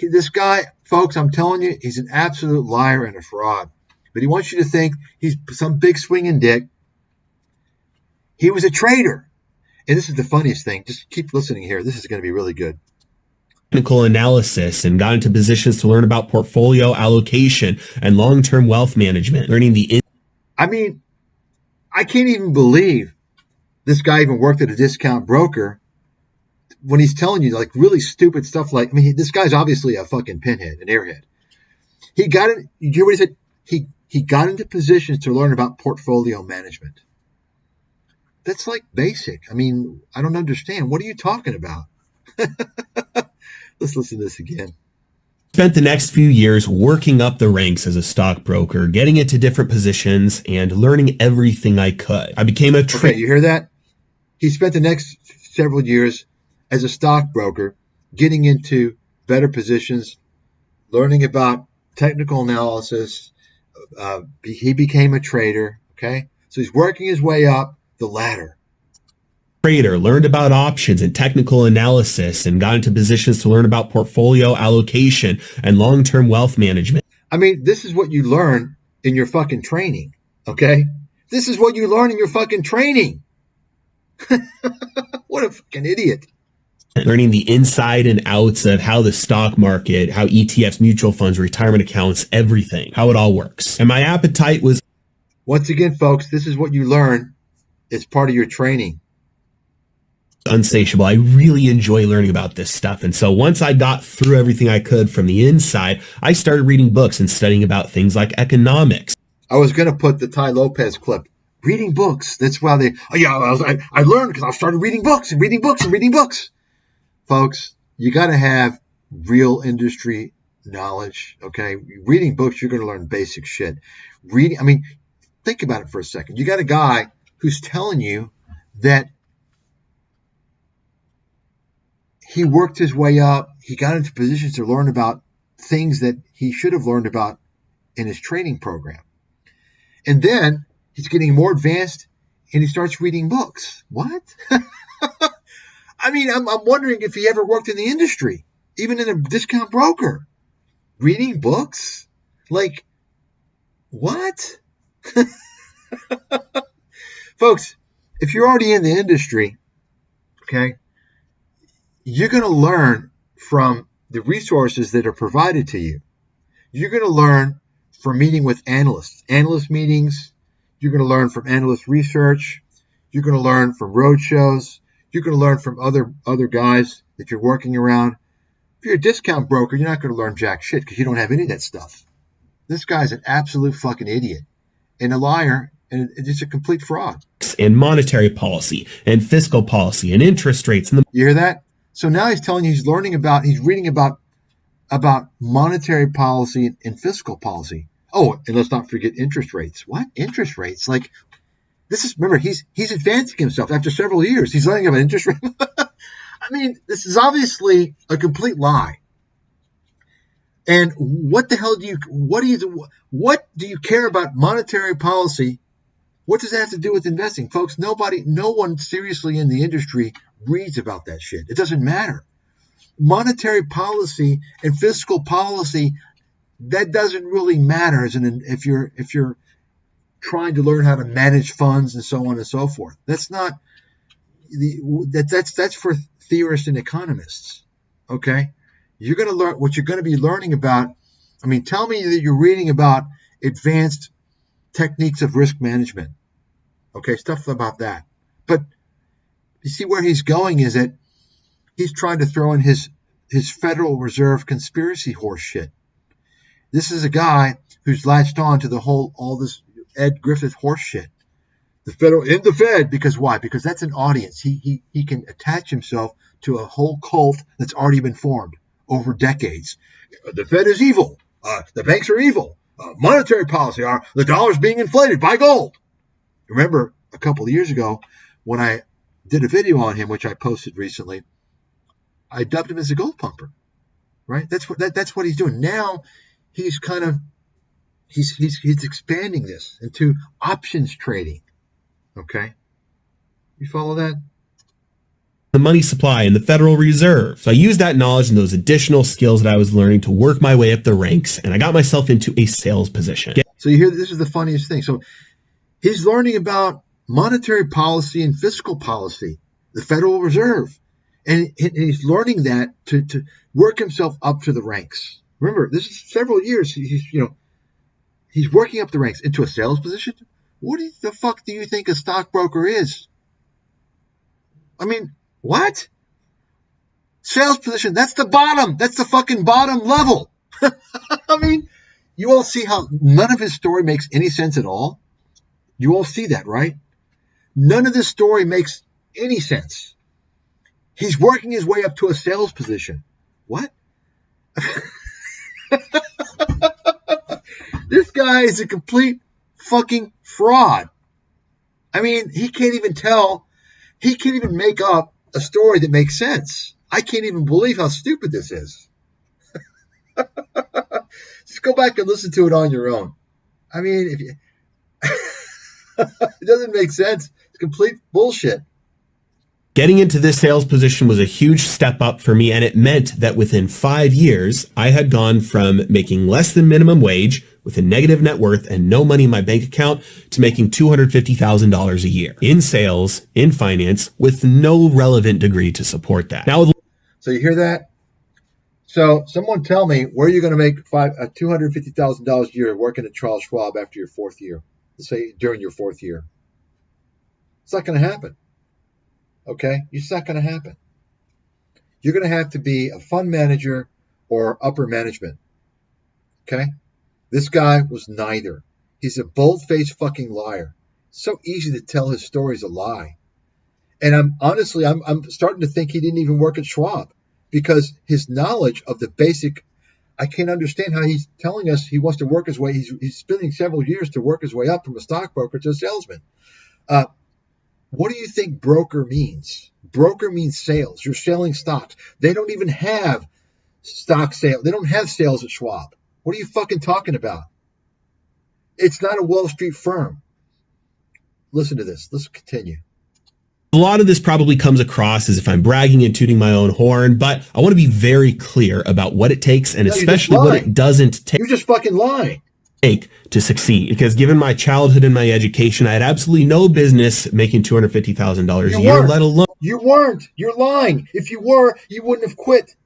[SPEAKER 1] This guy, folks, I'm telling you, he's an absolute liar and a fraud. But he wants you to think he's some big swinging dick. He was a trader. And this is the funniest thing. Just keep listening here. This is going to be really good.
[SPEAKER 6] Technical analysis and got into positions to learn about portfolio allocation and long-term wealth management, learning
[SPEAKER 1] I mean, I can't even believe this guy even worked at a discount broker when he's telling you like really stupid stuff like, I mean, this guy's obviously a fucking pinhead, an airhead. He got it. You hear what he said? He he got into positions to learn about portfolio management. That's like basic. I mean, I don't understand. What are you talking about? Let's listen to this again.
[SPEAKER 6] Spent the next few years working up the ranks as a stockbroker, getting into different positions and learning everything I could. I became a
[SPEAKER 1] Okay, you hear that? He spent the next several years as a stockbroker, getting into better positions, learning about technical analysis. He became a trader. Okay, so he's working his way up the ladder.
[SPEAKER 6] Trader, learned about options and technical analysis, and got into positions to learn about portfolio allocation and long-term wealth management.
[SPEAKER 1] I mean, this is what you learn in your fucking training. Okay, this is what you learn in your fucking training. What a fucking idiot.
[SPEAKER 6] Learning the inside and outs of how the stock market, how ETFs, mutual funds, retirement accounts, everything, how it all works. And my appetite was...
[SPEAKER 1] Once again, folks, this is what you learn as part of your training.
[SPEAKER 6] Unsatiable. I really enjoy learning about this stuff. And so once I got through everything I could from the inside, I started reading books and studying about things like economics.
[SPEAKER 1] I was going to put the Ty Lopez clip. Reading books. That's why I learned because I started reading books and reading books and reading books. Folks, you got to have real industry knowledge, okay? Reading books, you're going to learn basic shit. Think about it for a second. You got a guy who's telling you that he worked his way up. He got into positions to learn about things that he should have learned about in his training program. And then he's getting more advanced and he starts reading books. What? I mean, I'm wondering if he ever worked in the industry, even in a discount broker. Reading books? Like, what? Folks, if you're already in the industry, okay, you're going to learn from the resources that are provided to you. You're going to learn from meeting with analysts, analyst meetings. You're going to learn from analyst research. You're going to learn from roadshows. You're going to learn from other guys that you're working around. If you're a discount broker, you're not going to learn jack shit because you don't have any of that stuff. This guy's an absolute fucking idiot and a liar, and it's a complete fraud.
[SPEAKER 6] And monetary policy and fiscal policy and interest rates. And
[SPEAKER 1] you hear that? So now he's telling you he's reading about monetary policy and fiscal policy. Oh, and let's not forget interest rates. What? Interest rates? Like, remember, he's advancing himself after several years. He's learning about interest rates. I mean, this is obviously a complete lie. And what the hell what do you care about monetary policy? What does that have to do with investing? Folks, no one seriously in the industry reads about that shit. It doesn't matter. Monetary policy and fiscal policy, that doesn't really matter if you're trying to learn how to manage funds and so on and so forth. That's not that's for theorists and economists. Okay? You're going to learn what you're going to be learning about. I mean, tell me that you're reading about advanced techniques of risk management. Okay, stuff about that. But you see where he's going is that he's trying to throw in his Federal Reserve conspiracy horse shit. This is a guy who's latched on to all this Ed Griffith horse shit. The Fed, because why? Because that's an audience. He can attach himself to a whole cult that's already been formed over decades. The Fed is evil. The banks are evil. Monetary policy, the dollar's being inflated by gold. Remember a couple of years ago when I did a video on him, which I posted recently, I dubbed him as a gold pumper, right? That's what he's doing. Now he's he's expanding this into options trading. Okay. You follow that?
[SPEAKER 6] the money supply and the Federal Reserve. So I used that knowledge and those additional skills that I was learning to work my way up the ranks, and I got myself into a sales position.
[SPEAKER 1] So you hear, this is the funniest thing. So he's learning about monetary policy and fiscal policy, the Federal Reserve, and he's learning that to work himself up to the ranks. Remember, this is several years. He's working up the ranks into a sales position. What the fuck do you think a stockbroker is? I mean, what? Sales position, that's the bottom. That's the fucking bottom level. I mean, You all see how none of his story makes any sense at all? You all see that, right? None of this story makes any sense. He's working his way up to a sales position. What? This guy is a complete fucking fraud. I mean, he can't even make up a story that makes sense. I can't even believe how stupid this is. Just go back and listen to it on your own. I mean, if you it doesn't make sense. It's complete bullshit.
[SPEAKER 6] Getting into this sales position was a huge step up for me, and it meant that within 5 years, I had gone from making less than minimum wage with a negative net worth and no money in my bank account to making $250,000 a year in sales, in finance, with no relevant degree to support that. Now,
[SPEAKER 1] so you hear that? So someone tell me where you're going to make $250,000 a year working at Charles Schwab after your fourth year. Let's say during your fourth year. It's not going to happen. Okay? It's not going to happen. You're going to have to be a fund manager or upper management. Okay? This guy was neither. He's a bold-faced fucking liar. So easy to tell his story's a lie. And I'm starting to think he didn't even work at Schwab, because his knowledge of the basic, I can't understand how he's telling us he wants to work his way. He's spending several years to work his way up from a stockbroker to a salesman. What do you think broker means? Broker means sales. You're selling stocks. They don't even have stock sales. They don't have sales at Schwab. What are you fucking talking about? It's not a Wall Street firm. Listen to this. Let's continue.
[SPEAKER 6] A lot of this probably comes across as if I'm bragging and tooting my own horn, but I want to be very clear about what it takes and especially what it doesn't take.
[SPEAKER 1] You're just fucking lying.
[SPEAKER 6] To succeed, because given my childhood and my education, I had absolutely no business making $250,000 a year, let alone.
[SPEAKER 1] You weren't. You're lying. If you were, you wouldn't have quit.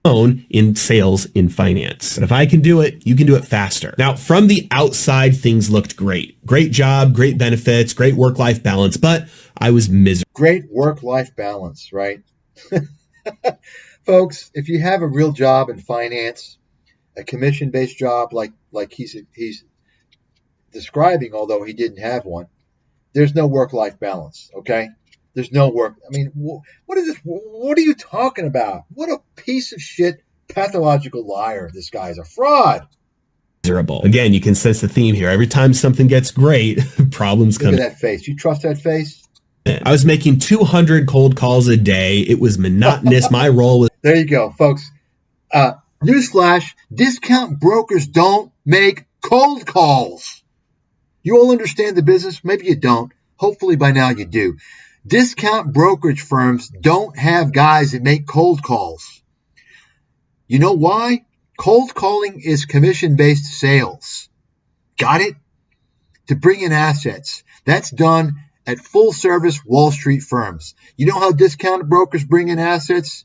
[SPEAKER 6] In sales, in finance. But if I can do it, you can do it faster. Now, from the outside, things looked great. Great job, great benefits, great work-life balance, but I was miserable.
[SPEAKER 1] Great work-life balance, right? Folks, if you have a real job in finance, a commission-based job like he's describing, although he didn't have one, there's no work-life balance, okay? There's no work. I mean, what is this? What are you talking about? What a piece of shit, pathological liar. This guy is a fraud.
[SPEAKER 6] Miserable. Again, you can sense the theme here. Every time something gets great, problems come.
[SPEAKER 1] Look at that face. You trust that face?
[SPEAKER 6] I was making 200 cold calls a day. It was monotonous. My role was...
[SPEAKER 1] There you go, folks. Newsflash, discount brokers don't make cold calls. You all understand the business? Maybe you don't. Hopefully by now you do. Discount brokerage firms don't have guys that make cold calls. You know why? Cold calling is commission-based sales. Got it? To bring in assets. That's done at full-service Wall Street firms. You know how discount brokers bring in assets?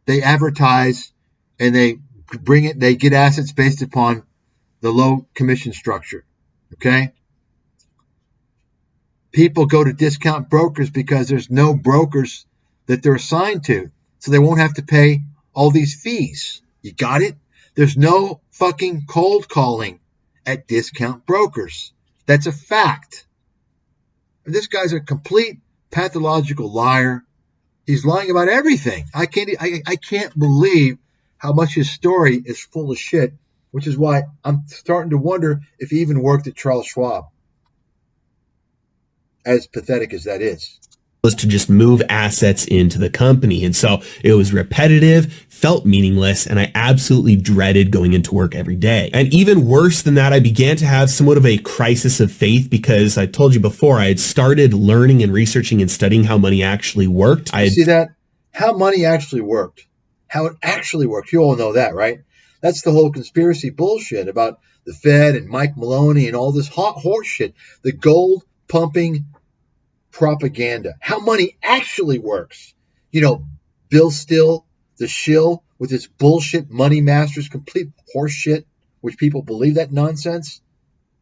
[SPEAKER 1] They advertise and they get assets based upon the low commission structure. Okay? People go to discount brokers because there's no brokers that they're assigned to. So they won't have to pay all these fees. You got it? There's no fucking cold calling at discount brokers. That's a fact. This guy's a complete pathological liar. He's lying about everything. I can't believe how much his story is full of shit, which is why I'm starting to wonder if he even worked at Charles Schwab. As pathetic as that is.
[SPEAKER 6] Was to just move assets into the company. And so it was repetitive, felt meaningless, and I absolutely dreaded going into work every day. And even worse than that, I began to have somewhat of a crisis of faith, because I told you before, I had started learning and researching and studying how money actually worked.
[SPEAKER 1] See that? How money actually worked. How it actually worked. You all know that, right? That's the whole conspiracy bullshit about the Fed and Mike Maloney and all this hot horse shit. The gold pumping propaganda. How money actually works. You know, Bill Still, the shill, with his bullshit money masters, complete horse shit, which people believe that nonsense.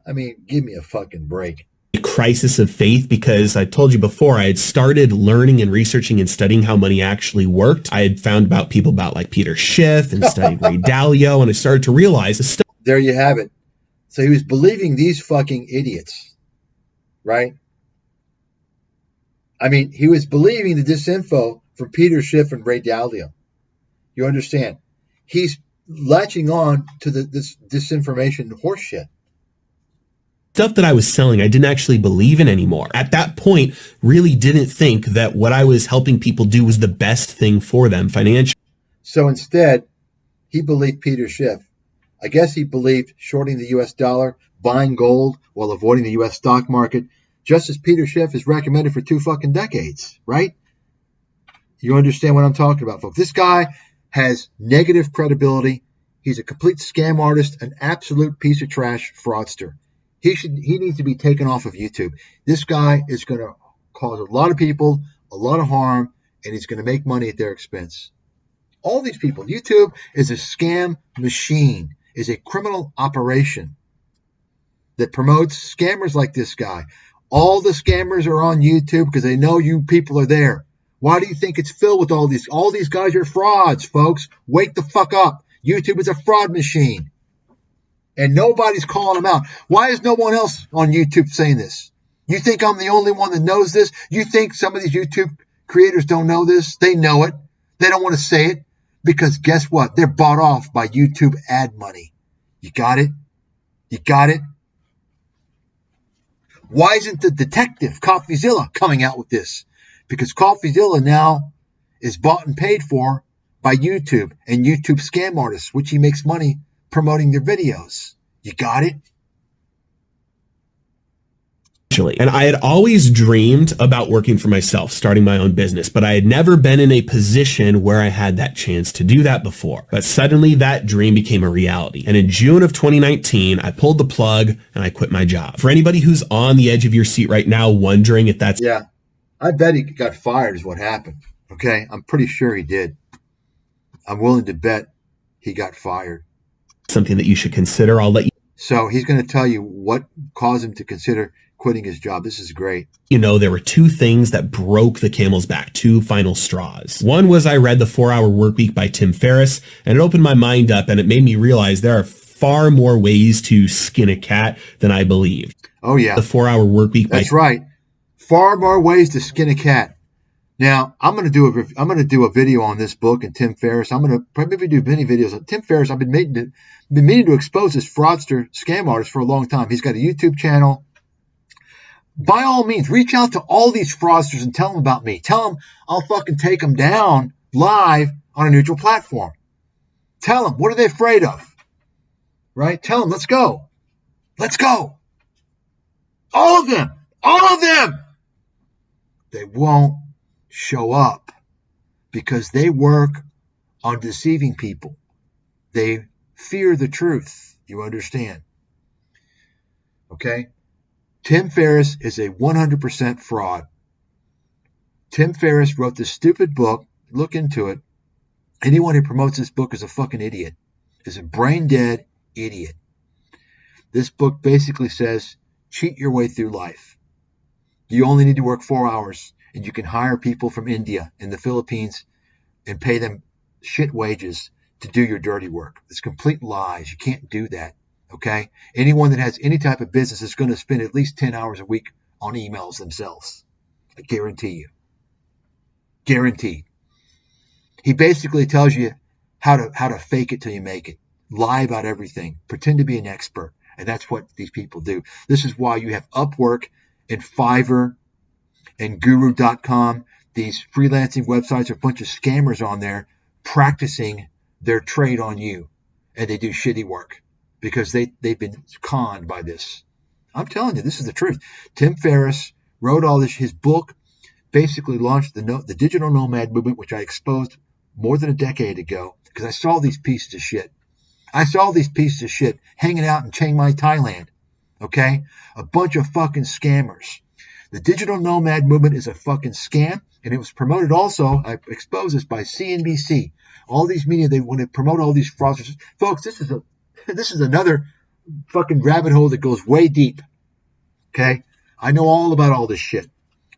[SPEAKER 1] I mean, give me a fucking break.
[SPEAKER 6] crisis of faith because I told you before, I had started learning and researching and studying how money actually worked. I had found about people about like Peter Schiff and studied Ray Dalio, and I started to realize the stuff.
[SPEAKER 1] There you have it. So he was believing these fucking idiots, right? I mean, he was believing the disinfo from Peter Schiff and Ray Dalio. You understand? He's latching on to this disinformation horseshit.
[SPEAKER 6] Stuff that I was selling, I didn't actually believe in anymore. At that point, really didn't think that what I was helping people do was the best thing for them financially.
[SPEAKER 1] So instead, he believed Peter Schiff. I guess he believed shorting the U.S. dollar, buying gold while avoiding the U.S. stock market, just as Peter Schiff has recommended for 2 fucking decades, right? You understand what I'm talking about, folks. This guy has negative credibility. He's a complete scam artist, an absolute piece of trash fraudster. He needs to be taken off of YouTube. This guy is going to cause a lot of people a lot of harm, and he's going to make money at their expense. All these people. YouTube is a scam machine, is a criminal operation that promotes scammers like this guy. All the scammers are on YouTube because they know you people are there. Why do you think it's filled with all these? All these guys are frauds, folks. Wake the fuck up. YouTube is a fraud machine. And nobody's calling them out. Why is no one else on YouTube saying this? You think I'm the only one that knows this? You think some of these YouTube creators don't know this? They know it. They don't want to say it because guess what? They're bought off by YouTube ad money. You got it? You got it? Why isn't the detective CoffeeZilla coming out with this? Because CoffeeZilla now is bought and paid for by YouTube and YouTube scam artists, which he makes money promoting their videos. You got it?
[SPEAKER 6] And I had always dreamed about working for myself, starting my own business, but I had never been in a position where I had that chance to do that before. But suddenly that dream became a reality. And in June of 2019, I pulled the plug and I quit my job. For anybody who's on the edge of your seat right now, wondering if that's...
[SPEAKER 1] Yeah, I bet he got fired is what happened. Okay, I'm pretty sure he did. I'm willing to bet he got fired.
[SPEAKER 6] Something that you should consider. I'll let you.
[SPEAKER 1] So he's going to tell you what caused him to consider quitting his job. This is great.
[SPEAKER 6] You know, there were 2 things that broke the camel's back, 2 final straws. One was I read The 4-Hour Workweek by Tim Ferriss, and it opened my mind up, and it made me realize there are far more ways to skin a cat than I believed.
[SPEAKER 1] Oh, yeah.
[SPEAKER 6] The 4-Hour Workweek.
[SPEAKER 1] That's right. Far more ways to skin a cat. Now, I'm going to do a video on this book and Tim Ferriss. I'm going to probably do many videos on Tim Ferriss. I've been meaning to expose this fraudster scam artist for a long time. He's got a YouTube channel. By all means, reach out to all these fraudsters and tell them about me. Tell them I'll fucking take them down live on a neutral platform. Tell them, what are they afraid of? Right? Tell them, let's go. Let's go. All of them. All of them. They won't show up because they work on deceiving people. They fear the truth. You understand? Okay? Tim Ferriss is a 100% fraud. Tim Ferriss wrote this stupid book. Look into it. Anyone who promotes this book is a fucking idiot. Is a brain dead idiot. This book basically says, cheat your way through life. You only need to work 4 hours, and you can hire people from India and the Philippines and pay them shit wages to do your dirty work. It's complete lies. You can't do that. Okay? Anyone that has any type of business is going to spend at least 10 hours a week on emails themselves. I guarantee you. Guaranteed. He basically tells you how to fake it till you make it. Lie about everything. Pretend to be an expert. And that's what these people do. This is why you have Upwork and Fiverr and Guru.com. These freelancing websites are a bunch of scammers on there practicing their trade on you. And they do shitty work because they've been conned by this. I'm telling you, this is the truth. Tim Ferriss wrote all this. His book basically launched the digital nomad movement, which I exposed more than a decade ago because I saw these pieces of shit. I saw these pieces of shit hanging out in Chiang Mai, Thailand. Okay? A bunch of fucking scammers. The digital nomad movement is a fucking scam, and it was promoted also, I exposed this, by CNBC. All these media, they want to promote all these fraudsters. Folks, this is another fucking rabbit hole that goes way deep. Okay? I know all about all this shit.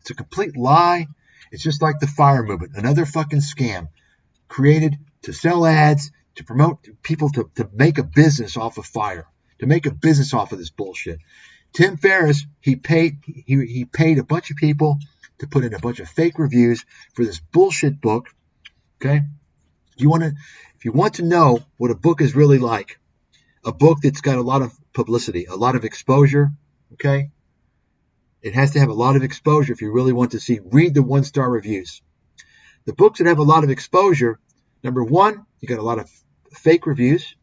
[SPEAKER 1] It's a complete lie. It's just like the FIRE movement, another fucking scam created to sell ads, to promote people to make a business off of FIRE, to make a business off of this bullshit. Tim Ferriss, he paid a bunch of people to put in a bunch of fake reviews for this bullshit book. Okay? If you want to know what a book is really like, a book that's got a lot of publicity, a lot of exposure, okay? It has to have a lot of exposure if you really want to see. Read the 1-star reviews. The books that have a lot of exposure, number one, you got a lot of fake reviews.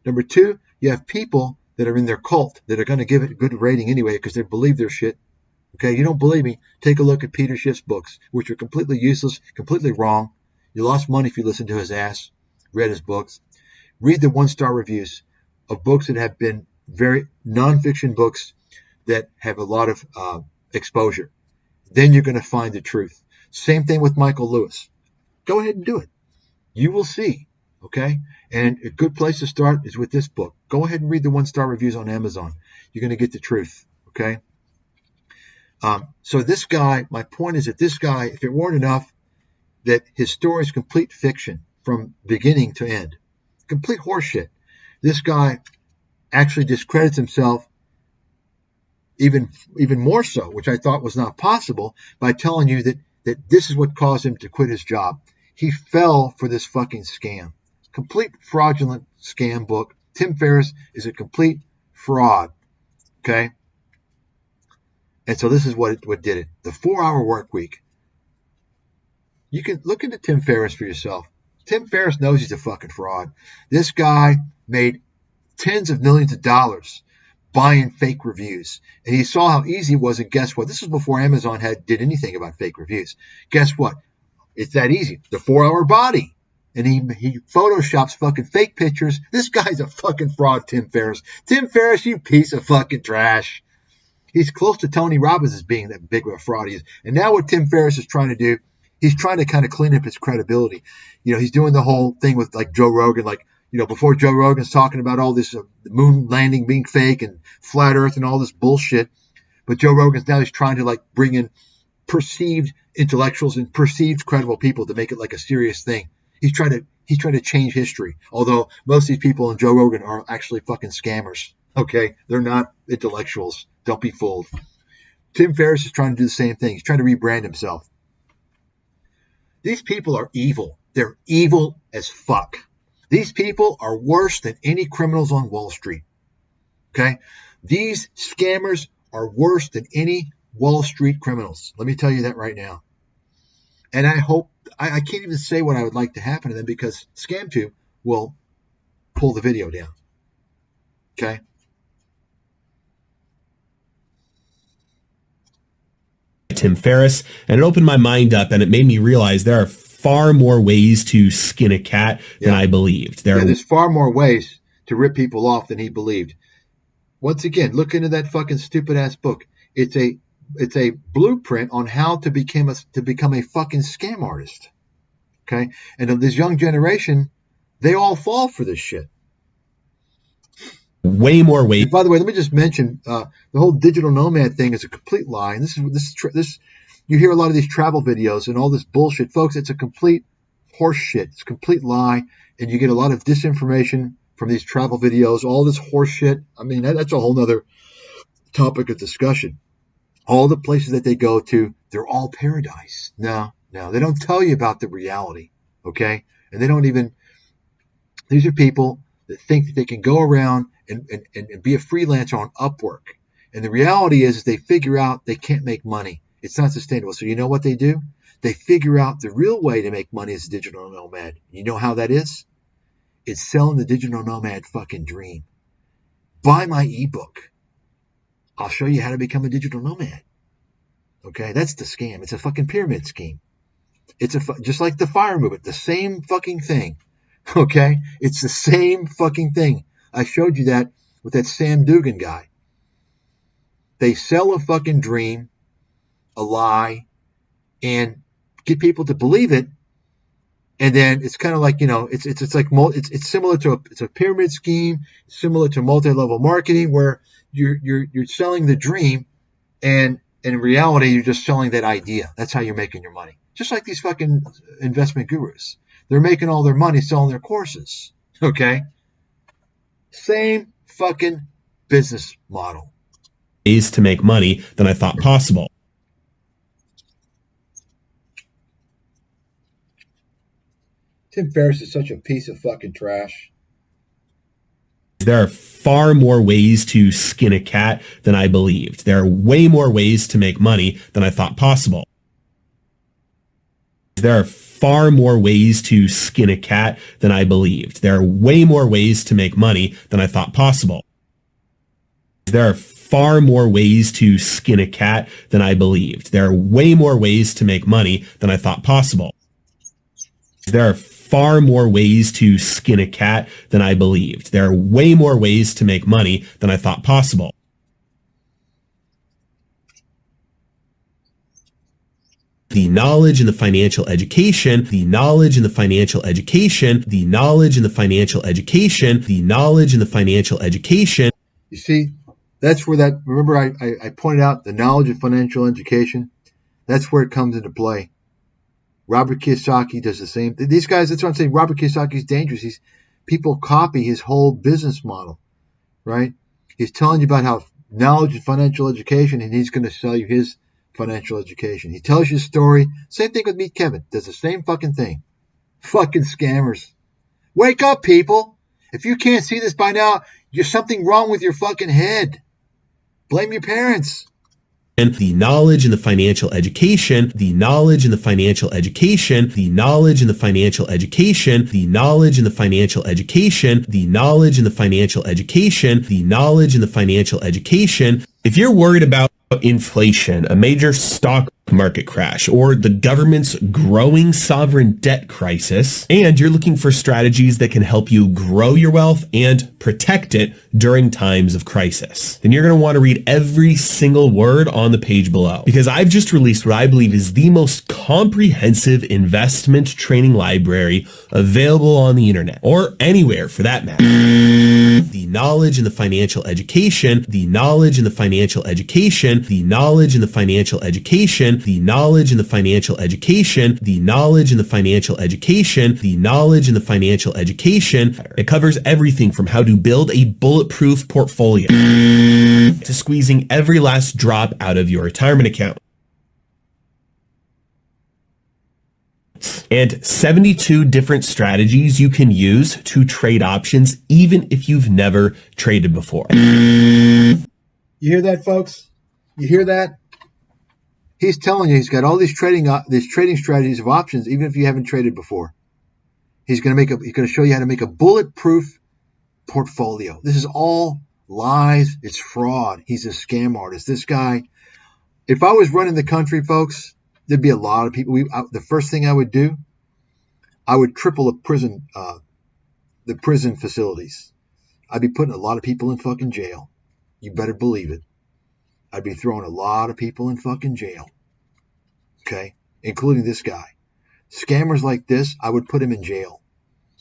[SPEAKER 1] Number two, you have people that are in their cult that are going to give it a good rating anyway because they believe their shit. Okay, you don't believe me? Take a look at Peter Schiff's books, which are completely useless, completely wrong. You lost money if you listened to his ass, read his books. Read the 1-star reviews of books that have been very nonfiction books that have a lot of exposure. Then you're going to find the truth. Same thing with Michael Lewis. Go ahead and do it. You will see. Okay? And a good place to start is with this book. Go ahead and read the 1-star reviews on Amazon. You're going to get the truth. Okay? So this guy, my point is that this guy, if it weren't enough, that his story is complete fiction from beginning to end. Complete horseshit. This guy actually discredits himself even more so, which I thought was not possible, by telling you that this is what caused him to quit his job. He fell for this fucking scam. Complete fraudulent scam book. Tim Ferriss is a complete fraud. Okay? And so this is what did it. The 4-hour work week. You can look into Tim Ferriss for yourself. Tim Ferriss knows he's a fucking fraud. This guy made tens of millions of dollars buying fake reviews. And he saw how easy it was, and guess what? This was before Amazon did anything about fake reviews. Guess what? It's that easy. The 4-hour body. And he photoshops fucking fake pictures. This guy's a fucking fraud, Tim Ferriss. Tim Ferriss, you piece of fucking trash. He's close to Tony Robbins as being that big of a fraud he is. And now what Tim Ferriss is trying to do, he's trying to kind of clean up his credibility. You know, he's doing the whole thing with like Joe Rogan, like, you know, before Joe Rogan's talking about all this moon landing being fake and flat earth and all this bullshit. But Joe Rogan's now he's trying to like bring in perceived intellectuals and perceived credible people to make it like a serious thing. He's trying to change history. Although most of these people in Joe Rogan are actually fucking scammers. Okay? They're not intellectuals. Don't be fooled. Tim Ferriss is trying to do the same thing. He's trying to rebrand himself. These people are evil. They're evil as fuck. These people are worse than any criminals on Wall Street. Okay? These scammers are worse than any Wall Street criminals. Let me tell you that right now. And I hope, I can't even say what I would like to happen to them because ScamTube will pull the video down. Okay?
[SPEAKER 6] Tim Ferriss, and it opened my mind up, and it made me realize there are far more ways to skin a cat than I believed.
[SPEAKER 1] There's far more ways to rip people off than he believed. Once again, look into that fucking stupid ass book. It's a blueprint on how to become a fucking scam artist. Okay? And of this young generation, they all fall for this shit.
[SPEAKER 6] Way more ways.
[SPEAKER 1] And by the way, let me just mention the whole digital nomad thing is a complete lie. And this you hear a lot of these travel videos and all this bullshit, folks. It's a complete horse shit. It's a complete lie, and you get a lot of disinformation from these travel videos. All this horse shit. I mean, that's a whole nother topic of discussion. All the places that they go to, they're all paradise. No, they don't tell you about the reality. Okay, and they don't even. These are people that think that they can go around and be a freelancer on Upwork. And the reality is they figure out they can't make money. It's not sustainable. So you know what they do? They figure out the real way to make money as a digital nomad. You know how that is? It's selling the digital nomad fucking dream. Buy my ebook. I'll show you how to become a digital nomad. Okay? That's the scam. It's a fucking pyramid scheme. It's just like the FIRE movement. The same fucking thing. Okay? It's the same fucking thing. I showed you that with that Sam Dugan guy. They sell a fucking dream, a lie, and get people to believe it. And then it's kind of like, you know, it's similar to a pyramid scheme, similar to multi-level marketing where you're selling the dream, and And in reality, you're just selling that idea. That's how you're making your money. Just like these fucking investment gurus. They're making all their money selling their courses. Okay? Same fucking business model.
[SPEAKER 6] Ways to make money than I thought possible.
[SPEAKER 1] Tim Ferriss is such a piece of fucking trash.
[SPEAKER 6] There are far more ways to skin a cat than I believed. There are way more ways to make money than I thought possible. There are far more ways to skin a cat than I believed. There are way more ways to make money than I thought possible. There are far more ways to skin a cat than I believed. There are way more ways to make money than I thought possible. There are far more ways to skin a cat than I believed. There are way more ways to make money than I thought possible. The knowledge and the financial education, the knowledge and the financial education, the knowledge and the financial education, the knowledge and the financial education.
[SPEAKER 1] You see, that's where that, remember I pointed out the knowledge and financial education? That's where it comes into play. Robert Kiyosaki does the same. These guys, that's what I'm saying. Robert Kiyosaki is dangerous. People copy his whole business model, right? He's telling you about how knowledge and financial education, and he's going to sell you his financial education. He tells you a story. Same thing with Meet Kevin. Does the same fucking thing. Fucking scammers. Wake up, people. If you can't see this by now, there's something wrong with your fucking head. Blame your parents.
[SPEAKER 6] And the knowledge and the financial education, the knowledge and the financial education, the knowledge and the financial education, the knowledge and the financial education, the knowledge and the financial education, the knowledge and the financial education. If you're worried about inflation, a major stock market crash, or the government's growing sovereign debt crisis, and you're looking for strategies that can help you grow your wealth and protect it during times of crisis, then you're going to want to read every single word on the page below, because I've just released what I believe is the most comprehensive investment training library available on the internet, or anywhere for that matter. The knowledge and the financial education, the knowledge and the financial education, the knowledge and the financial education, the knowledge and the financial education, the knowledge and the financial education, the knowledge and the financial education. It covers everything from how to build a bulletproof portfolio to squeezing every last drop out of your retirement account. And 72 different strategies you can use to trade options, even if you've never traded before.
[SPEAKER 1] You hear that, folks? You hear that? He's telling you he's got all these trading strategies of options, even if you haven't traded before. He's going to show you how to make a bulletproof portfolio. This is all lies. It's fraud. He's a scam artist. This guy, if I was running the country, folks, there'd be a lot of people. The first thing I would do, I would triple the prison facilities. I'd be putting a lot of people in fucking jail. You better believe it. I'd be throwing a lot of people in fucking jail. Okay? Including this guy. Scammers like this, I would put him in jail.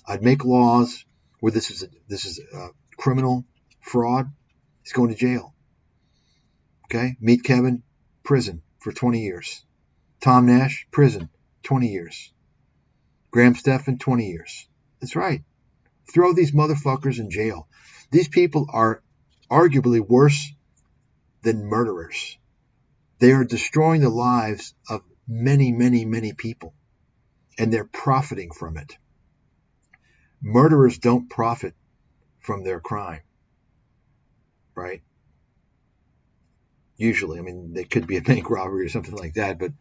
[SPEAKER 1] I'd make laws where this is criminal fraud. He's going to jail. Okay? Meet Kevin, prison for 20 years. Tom Nash, prison, 20 years. Graham Stephan, 20 years. That's right. Throw these motherfuckers in jail. These people are arguably worse than murderers. They are destroying the lives of many, many, many people, and they're profiting from it. Murderers don't profit from their crime, right? Usually, I mean, they could be a bank robbery or something like that, but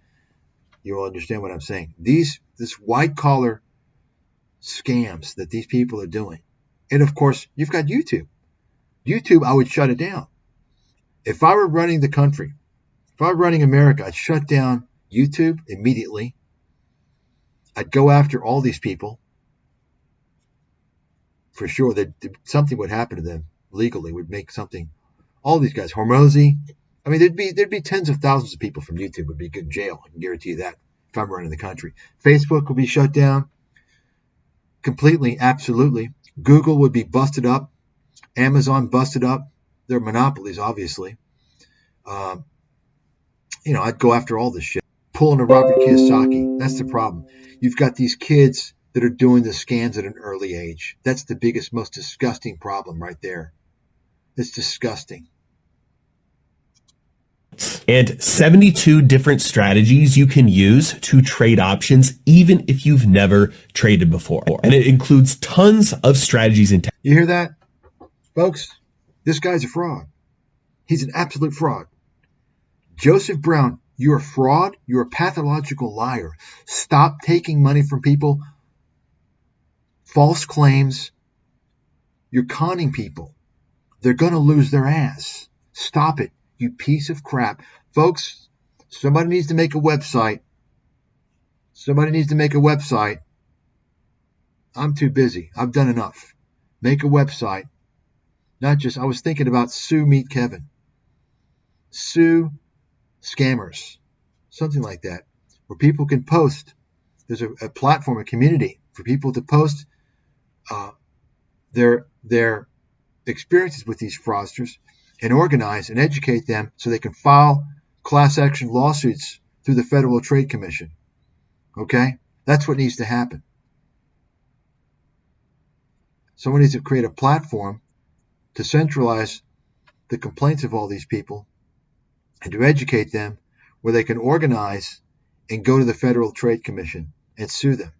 [SPEAKER 1] you'll understand what I'm saying. This white collar scams that these people are doing. And of course, you've got YouTube. YouTube, I would shut it down. If I were running the country, if I were running America, I'd shut down YouTube immediately. I'd go after all these people. For sure, that something would happen to them legally, would make something. All these guys, Hormozy. I mean, there'd be tens of thousands of people from YouTube would be in jail. I can guarantee you that if I'm running the country. Facebook would be shut down completely, absolutely. Google would be busted up. Amazon busted up. They're monopolies, obviously. I'd go after all this shit. Pulling a Robert Kiyosaki. That's the problem. You've got these kids that are doing the scams at an early age. That's the biggest, most disgusting problem right there. It's disgusting.
[SPEAKER 6] And 72 different strategies you can use to trade options, even if you've never traded before. And it includes tons of strategies and
[SPEAKER 1] You hear that, folks? This guy's a fraud. He's an absolute fraud. Joseph Brown, you're a fraud. You're a pathological liar. Stop taking money from people. False claims. You're conning people. They're going to lose their ass. Stop it, you piece of crap. Folks, somebody needs to make a website. Somebody needs to make a website. I'm too busy. I've done enough. Make a website. Not just, I was thinking about Sue Meet Kevin. Sue Scammers. Something like that. Where people can post. There's a platform, a community for people to post their experiences with these fraudsters and organize and educate them so they can file class action lawsuits through the Federal Trade Commission. Okay? That's what needs to happen. Someone needs to create a platform to centralize the complaints of all these people and to educate them where they can organize and go to the Federal Trade Commission and sue them.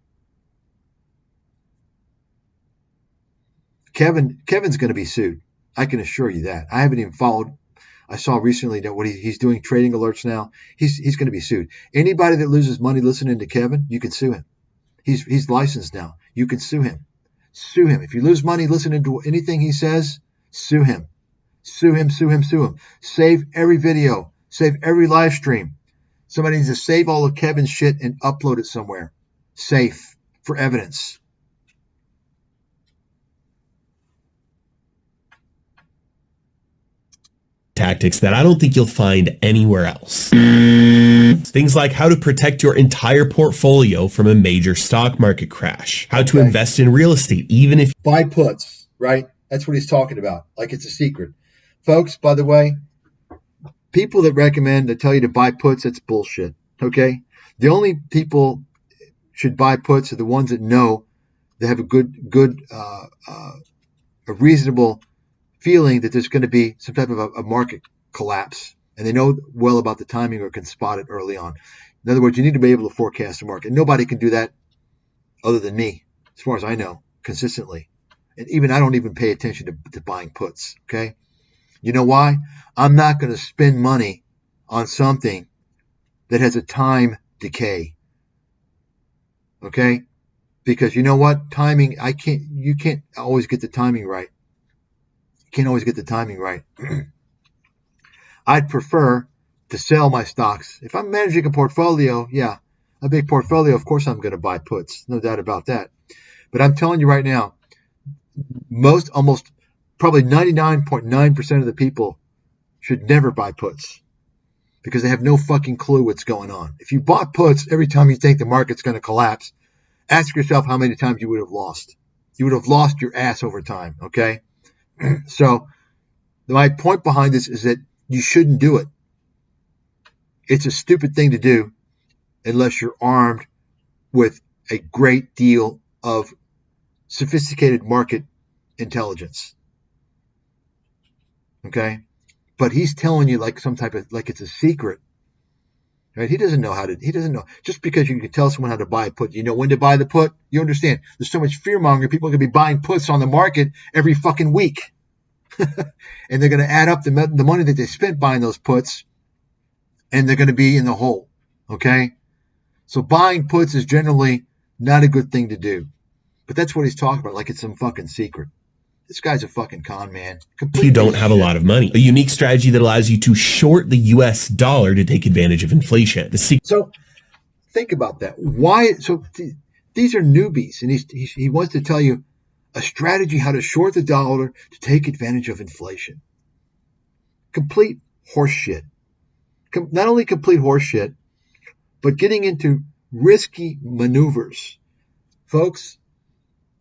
[SPEAKER 1] Kevin's going to be sued. I can assure you that. I haven't even followed. I saw recently that what he's doing trading alerts now. He's going to be sued. Anybody that loses money listening to Kevin, you can sue him. He's licensed now. You can sue him. Sue him. If you lose money listening to anything he says, sue him. Sue him, sue him, sue him. Save every video. Save every live stream. Somebody needs to save all of Kevin's shit and upload it somewhere. Safe. For evidence.
[SPEAKER 6] tactics that I don't think you'll find anywhere else. Things like how to protect your entire portfolio from a major stock market crash, how to invest in real estate, even if
[SPEAKER 1] buy puts, right? That's what he's talking about. Like it's a secret. Folks, by the way, people that recommend, that tell you to buy puts, that's bullshit. Okay? The only people should buy puts are the ones that know they have a reasonable feeling that there's going to be some type of a market collapse, and they know well about the timing or can spot it early on. In other words, you need to be able to forecast the market. Nobody can do that other than me, as far as I know, consistently. And even I don't even pay attention to buying puts, okay? You know why? I'm not going to spend money on something that has a time decay, okay? Because you know what? Timing, you can't always get the timing right. You can't always get the timing right. I'd prefer to sell my stocks. If I'm managing a portfolio, yeah, a big portfolio, of course I'm going to buy puts. No doubt about that. But I'm telling you right now, almost probably 99.9% of the people should never buy puts because they have no fucking clue what's going on. If you bought puts every time you think the market's going to collapse, ask yourself how many times you would have lost. You would have lost your ass over time, okay? So my point behind this is that you shouldn't do it. It's a stupid thing to do unless you're armed with a great deal of sophisticated market intelligence. Okay? But he's telling you like it's a secret. Right? He doesn't know. Just because you can tell someone how to buy a put, you know when to buy the put, you understand. There's so much fear mongering. People are going to be buying puts on the market every fucking week. And they're going to add up the money that they spent buying those puts, and they're going to be in the hole. Okay? So buying puts is generally not a good thing to do. But that's what he's talking about, like it's some fucking secret. This guy's a fucking con man.
[SPEAKER 6] If you don't have a lot of money. A unique strategy that allows you to short the US dollar to take advantage of inflation.
[SPEAKER 1] So think about that. Why? So these are newbies, and he wants to tell you a strategy how to short the dollar to take advantage of inflation. Complete horseshit. Not only complete horseshit, but getting into risky maneuvers. Folks,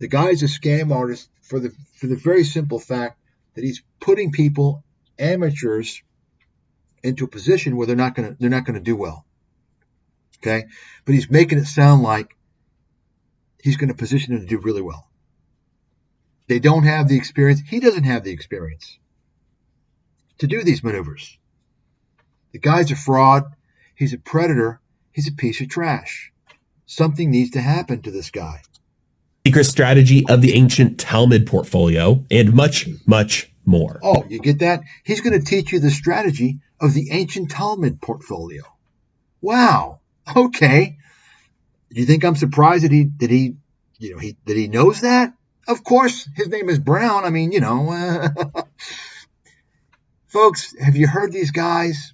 [SPEAKER 1] the guy's a scam artist for the very simple fact that he's putting people, amateurs, into a position where they're not going to do well. Okay, but he's making it sound like he's going to position them to do really well. They don't have the experience. He doesn't have the experience to do these maneuvers. The guy's a fraud. He's a predator. He's a piece of trash. Something needs to happen to this guy.
[SPEAKER 6] Secret strategy of the ancient Talmud portfolio, and much, much more.
[SPEAKER 1] Oh, you get that? He's going to teach you the strategy of the ancient Talmud portfolio. Wow. Okay. You think I'm surprised that he knows that? Of course, his name is Brown. I mean, folks, have you heard these guys?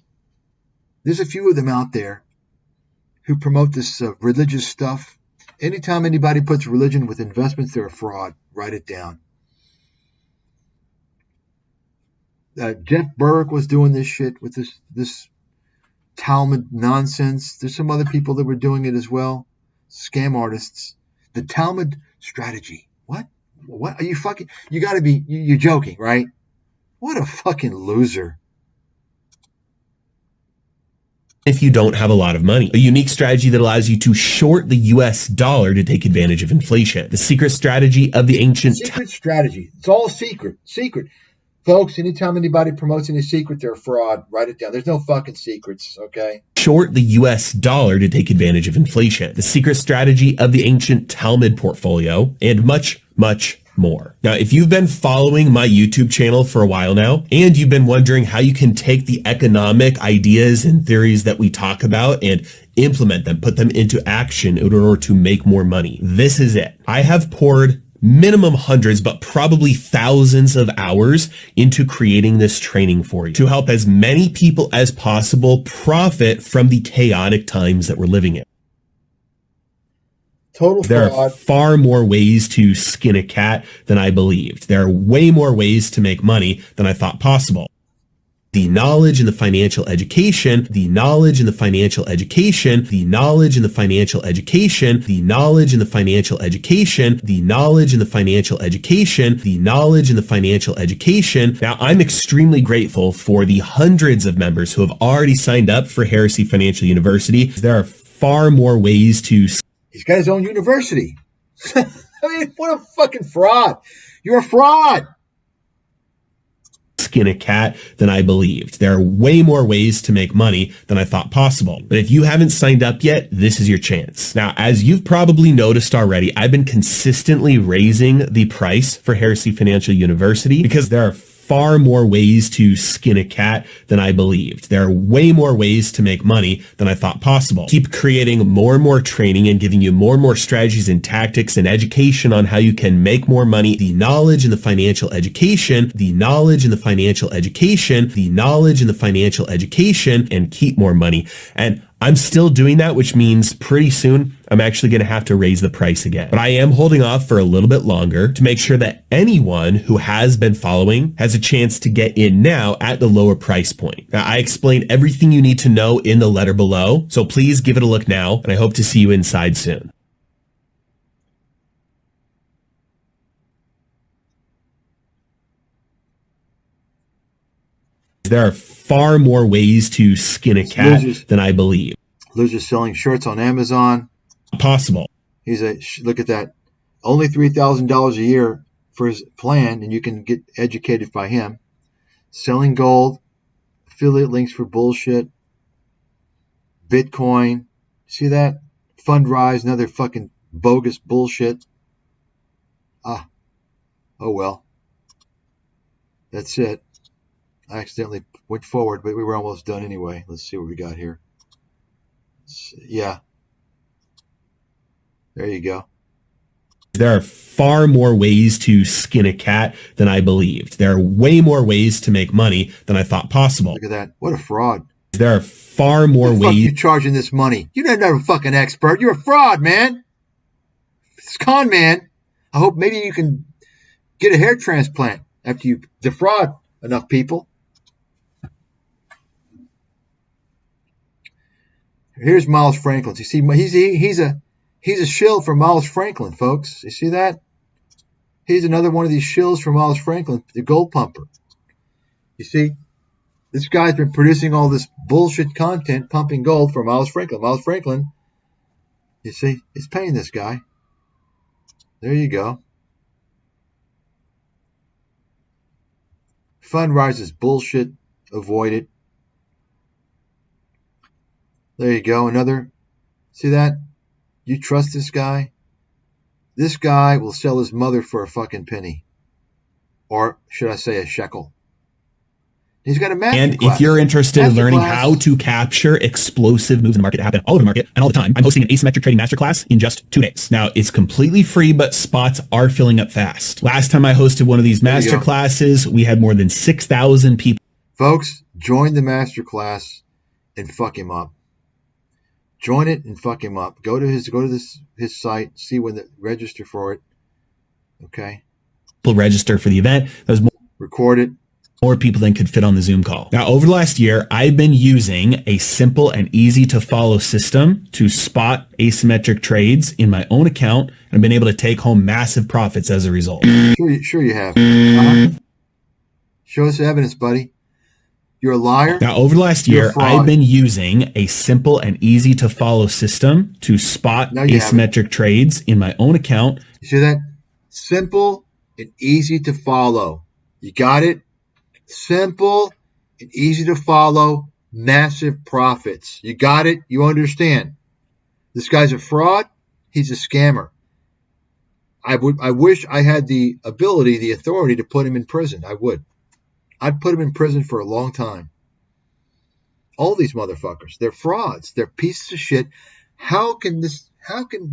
[SPEAKER 1] There's a few of them out there who promote this religious stuff. Anytime anybody puts religion with investments, they're a fraud. Write it down. Jeff Burke was doing this shit with this Talmud nonsense. There's some other people that were doing it as well. Scam artists. The Talmud strategy. What? What are you fucking? You got to be. You're joking, right? What a fucking loser.
[SPEAKER 6] If you don't have a lot of money. A unique strategy that allows you to short the US dollar to take advantage of inflation. The secret strategy of the ancient...
[SPEAKER 1] Secret strategy. It's all secret. Secret. Folks, anytime anybody promotes any secret, they're a fraud. Write it down. There's no fucking secrets, okay?
[SPEAKER 6] Short the US dollar to take advantage of inflation. The secret strategy of the ancient Talmud portfolio, and much, much more. Now, if you've been following my YouTube channel for a while now, and you've been wondering how you can take the economic ideas and theories that we talk about and implement them, put them into action in order to make more money, this is it. I have poured minimum hundreds, but probably thousands of hours into creating this training for you to help as many people as possible profit from the chaotic times that we're living in.
[SPEAKER 1] Total
[SPEAKER 6] fraud. There are far more ways to skin a cat than I believed. There are way more ways to make money than I thought possible. The knowledge and the financial education, the knowledge and the financial education, the knowledge and the financial education, the knowledge and the financial education, the knowledge and the financial education, the knowledge and the financial education. Now, I'm extremely grateful for the hundreds of members who have already signed up for Heresy Financial University. There are far more ways to...
[SPEAKER 1] He's got his own university. I mean, what a fucking fraud. You're a fraud.
[SPEAKER 6] Skin a cat than I believed. There are way more ways to make money than I thought possible. But if you haven't signed up yet, this is your chance. Now, as you've probably noticed already, I've been consistently raising the price for Heresy Financial University because there are far more ways to skin a cat than I believed. There are way more ways to make money than I thought possible. Keep creating more and more training and giving you more and more strategies and tactics and education on how you can make more money. The knowledge and the financial education, the knowledge and the financial education, the knowledge and the financial education, and keep more money. And I'm still doing that, which means pretty soon I'm actually going to have to raise the price again. But I am holding off for a little bit longer to make sure that anyone who has been following has a chance to get in now at the lower price point. Now, I explained everything you need to know in the letter below, so please give it a look now, and I hope to see you inside soon. There are far more ways to skin a cat than I believe.
[SPEAKER 1] Loser's selling shirts on Amazon.
[SPEAKER 6] Possible.
[SPEAKER 1] Look at that. Only $3,000 a year for his plan, and you can get educated by him. Selling gold, affiliate links for bullshit, Bitcoin. See that? Fundrise, another fucking bogus bullshit. Oh well. That's it. I accidentally went forward, but we were almost done anyway. Let's see what we got here. Yeah. There you go.
[SPEAKER 6] There are far more ways to skin a cat than I believed. There are way more ways to make money than I thought possible.
[SPEAKER 1] Look at that. What a fraud.
[SPEAKER 6] There are far more ways.
[SPEAKER 1] Fuck you charging this money? You're not a fucking expert. You're a fraud, man. It's con man. I hope maybe you can get a hair transplant after you defraud enough people. Here's Miles Franklin. You see, he's a shill for Miles Franklin, folks. You see that? He's another one of these shills for Miles Franklin, the gold pumper. You see? This guy's been producing all this bullshit content, pumping gold for Miles Franklin. Miles Franklin, you see, is paying this guy. There you go. Fund rises bullshit. Avoid it. There you go. Another. See that? You trust this guy? This guy will sell his mother for a fucking penny. Or should I say a shekel? He's got a master
[SPEAKER 6] And
[SPEAKER 1] class.
[SPEAKER 6] if you're interested in
[SPEAKER 1] Master
[SPEAKER 6] learning
[SPEAKER 1] class.
[SPEAKER 6] how to capture explosive moves in the market that happen all over the market and all the time, I'm hosting an asymmetric trading masterclass in just 2 days. Now, it's completely free, but spots are filling up fast. Last time I hosted one of these masterclasses, we had more than 6,000 people.
[SPEAKER 1] Folks, join the masterclass and fuck him up. Join it and fuck him up. Go to his site, see when to register for it. Okay.
[SPEAKER 6] Register for the event. That was
[SPEAKER 1] Record it.
[SPEAKER 6] more people than could fit on the Zoom call. Now, over the last year, I've been using a simple and easy to follow system to spot asymmetric trades in my own account and been able to take home massive profits as a result.
[SPEAKER 1] Sure you have. Show us the evidence, buddy. You're a liar.
[SPEAKER 6] Now, over the last
[SPEAKER 1] You're a
[SPEAKER 6] year,
[SPEAKER 1] fraud.
[SPEAKER 6] I've been using a simple and easy to follow system to spot
[SPEAKER 1] No, you
[SPEAKER 6] asymmetric trades in my own account.
[SPEAKER 1] You see that? Simple and easy to follow. You got it? Simple and easy to follow. Massive profits. You got it? You understand? This guy's a fraud. He's a scammer. I wish I had the ability, the authority to put him in prison. I would. I'd put him in prison for a long time. All these motherfuckers, they're frauds. They're pieces of shit. How can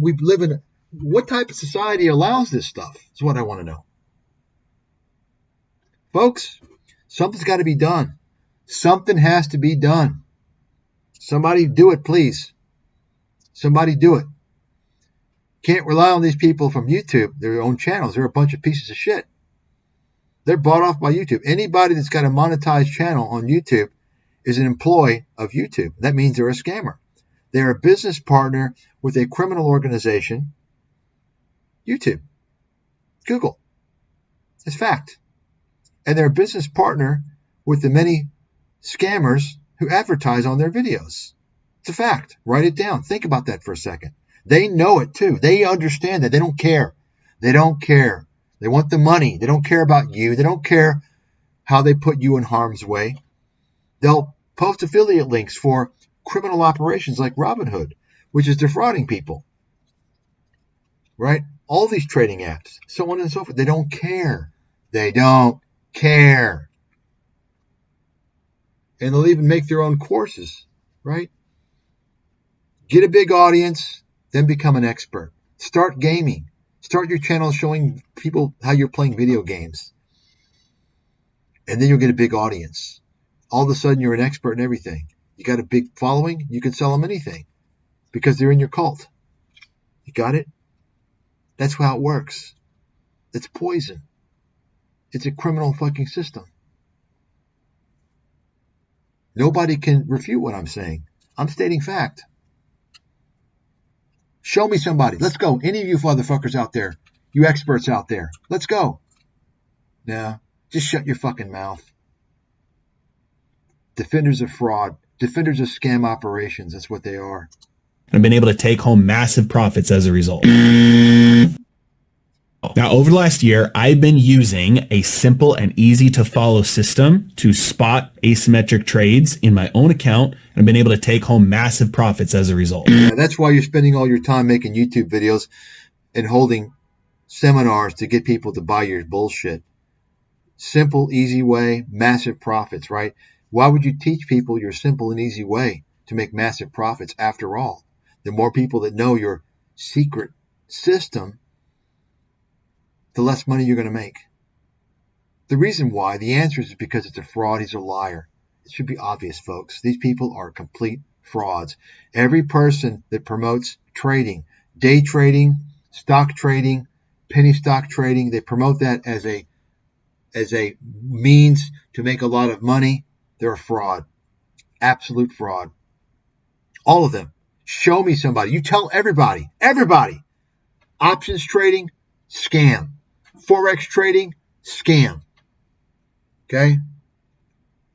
[SPEAKER 1] we live in what type of society allows this stuff? That's what I want to know. Folks, something's got to be done. Something has to be done. Somebody do it, please. Somebody do it. Can't rely on these people from YouTube, their own channels. They're a bunch of pieces of shit. They're bought off by YouTube. Anybody that's got a monetized channel on YouTube is an employee of YouTube. That means they're a scammer. They're a business partner with a criminal organization, YouTube, Google. It's fact. And they're a business partner with the many scammers who advertise on their videos. It's a fact. Write it down. Think about that for a second. They know it too. They understand that. They don't care. They don't care. They want the money. They don't care about you. They don't care how they put you in harm's way. They'll post affiliate links for criminal operations like Robinhood, which is defrauding people. Right? All these trading apps, so on and so forth. They don't care. They don't care. And they'll even make their own courses, right? Get a big audience, then become an expert. Start gaming. Start your channel showing people how you're playing video games. And then you'll get a big audience. All of a sudden, you're an expert in everything. You got a big following, you can sell them anything because they're in your cult. You got it? That's how it works. It's poison. It's a criminal fucking system. Nobody can refute what I'm saying. I'm stating fact. Show me somebody. Let's go. Any of you motherfuckers out there, you experts out there, let's go. No, just shut your fucking mouth. Defenders of fraud. Defenders of scam operations. That's what they are.
[SPEAKER 6] And been able to take home massive profits as a result. Now, over the last year, I've been using a simple and easy to follow system to spot asymmetric trades in my own account and been able to take home massive profits as a result.
[SPEAKER 1] Yeah, that's why you're spending all your time making YouTube videos and holding seminars to get people to buy your bullshit. Simple, easy way, massive profits, right? Why would you teach people your simple and easy way to make massive profits after all? The more people that know your secret system, the less money you're going to make. The reason why, the answer is because it's a fraud. He's a liar. It should be obvious, folks. These people are complete frauds. Every person that promotes trading, day trading, stock trading, penny stock trading, they promote that as a means to make a lot of money. They're a fraud. Absolute fraud. All of them. Show me somebody. You tell everybody. Options trading, scam. Forex trading, scam. Okay?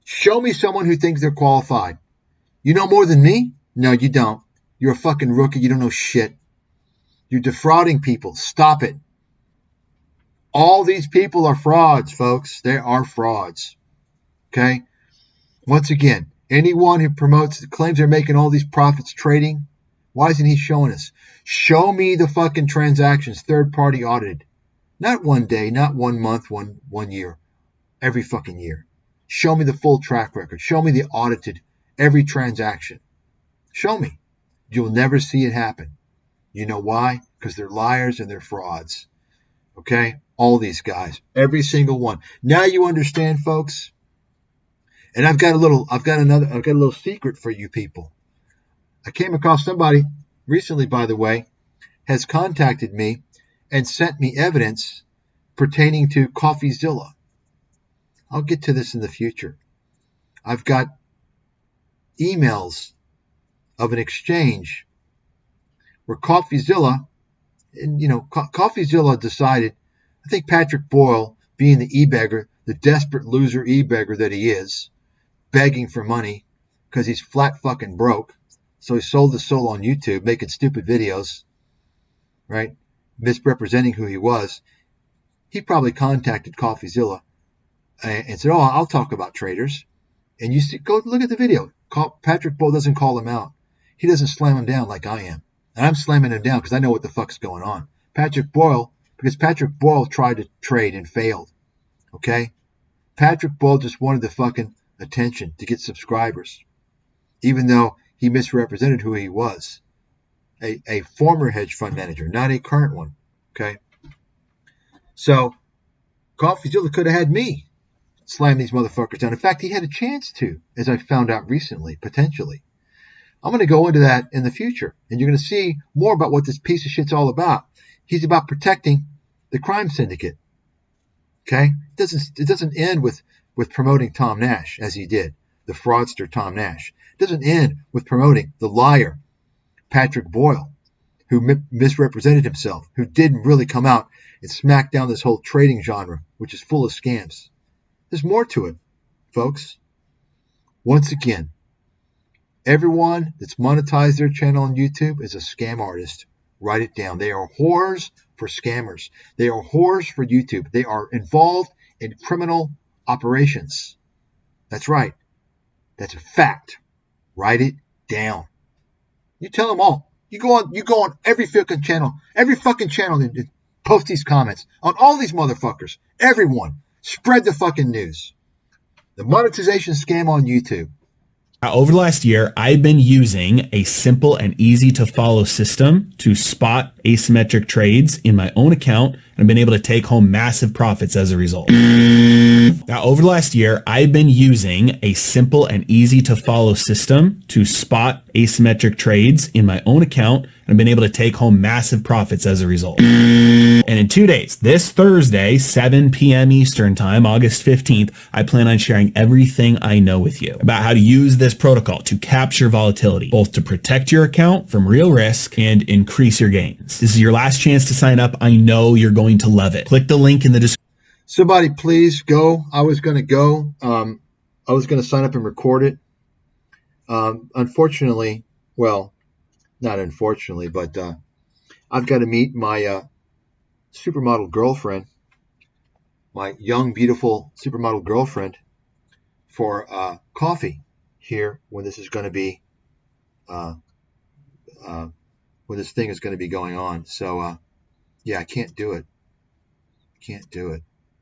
[SPEAKER 1] Show me someone who thinks they're qualified. You know more than me? No, you don't. You're a fucking rookie. You don't know shit. You're defrauding people. Stop it. All these people are frauds, folks. They are frauds. Okay? Once again, anyone who claims they're making all these profits trading, why isn't he showing us? Show me the fucking transactions, third-party audited. Not one day, not 1 month, one year. Every fucking year. Show me the full track record. Show me the audited, every transaction. Show me. You'll never see it happen. You know why? Because they're liars and they're frauds. Okay? All these guys. Every single one. Now you understand, folks? And I've got a little secret for you people. I came across somebody recently, by the way, has contacted me and sent me evidence pertaining to CoffeeZilla. I'll get to this in the future. I've got emails of an exchange where CoffeeZilla, and CoffeeZilla decided, I think Patrick Boyle, being the e-beggar, the desperate loser e-beggar that he is, begging for money because he's flat fucking broke. So he sold his soul on YouTube, making stupid videos, right? Misrepresenting who he was. He probably contacted CoffeeZilla and said, "Oh, I'll talk about traders." And you see, go look at the video. Patrick Boyle doesn't call him out. He doesn't slam him down like I am. And I'm slamming him down because I know what the fuck's going on. Patrick Boyle tried to trade and failed. Okay? Patrick Boyle just wanted the fucking attention to get subscribers. Even though he misrepresented who he was. A former hedge fund manager, not a current one. Okay? So, CoffeeZilla could have had me slam these motherfuckers down. In fact, he had a chance to, as I found out recently, potentially. I'm going to go into that in the future, and you're going to see more about what this piece of shit's all about. He's about protecting the crime syndicate. Okay? It doesn't end with promoting Tom Nash, as he did, the fraudster Tom Nash. It doesn't end with promoting the liar, Patrick Boyle, who misrepresented himself, who didn't really come out and smack down this whole trading genre, which is full of scams. There's more to it, folks. Once again, everyone that's monetized their channel on YouTube is a scam artist. Write it down. They are whores for scammers. They are whores for YouTube. They are involved in criminal operations. That's right. That's a fact. Write it down. You tell them all. You go on every fucking channel, and post these comments on all these motherfuckers. Everyone. Spread the fucking news. The monetization scam on YouTube.
[SPEAKER 6] Over the last year, I've been using a simple and easy to follow system to spot asymmetric trades in my own account, and I've been able to take home massive profits as a result. Now, over the last year, I've been using a simple and easy to follow system to spot asymmetric trades in my own account, and I've been able to take home massive profits as a result. And in 2 days, this Thursday, 7 p.m. Eastern Time, August 15th, I plan on sharing everything I know with you about how to use this protocol to capture volatility, both to protect your account from real risk and increase your gains. This is your last chance to sign up. I know you're going to love it. Click the link in the description.
[SPEAKER 1] Somebody please go. I was going to go. I was going to sign up and record it. Unfortunately, well, not unfortunately, but I've got to meet my supermodel girlfriend, my young, beautiful supermodel girlfriend, for coffee here when this is going to be, when this thing is going to be going on. So, yeah, I can't do it.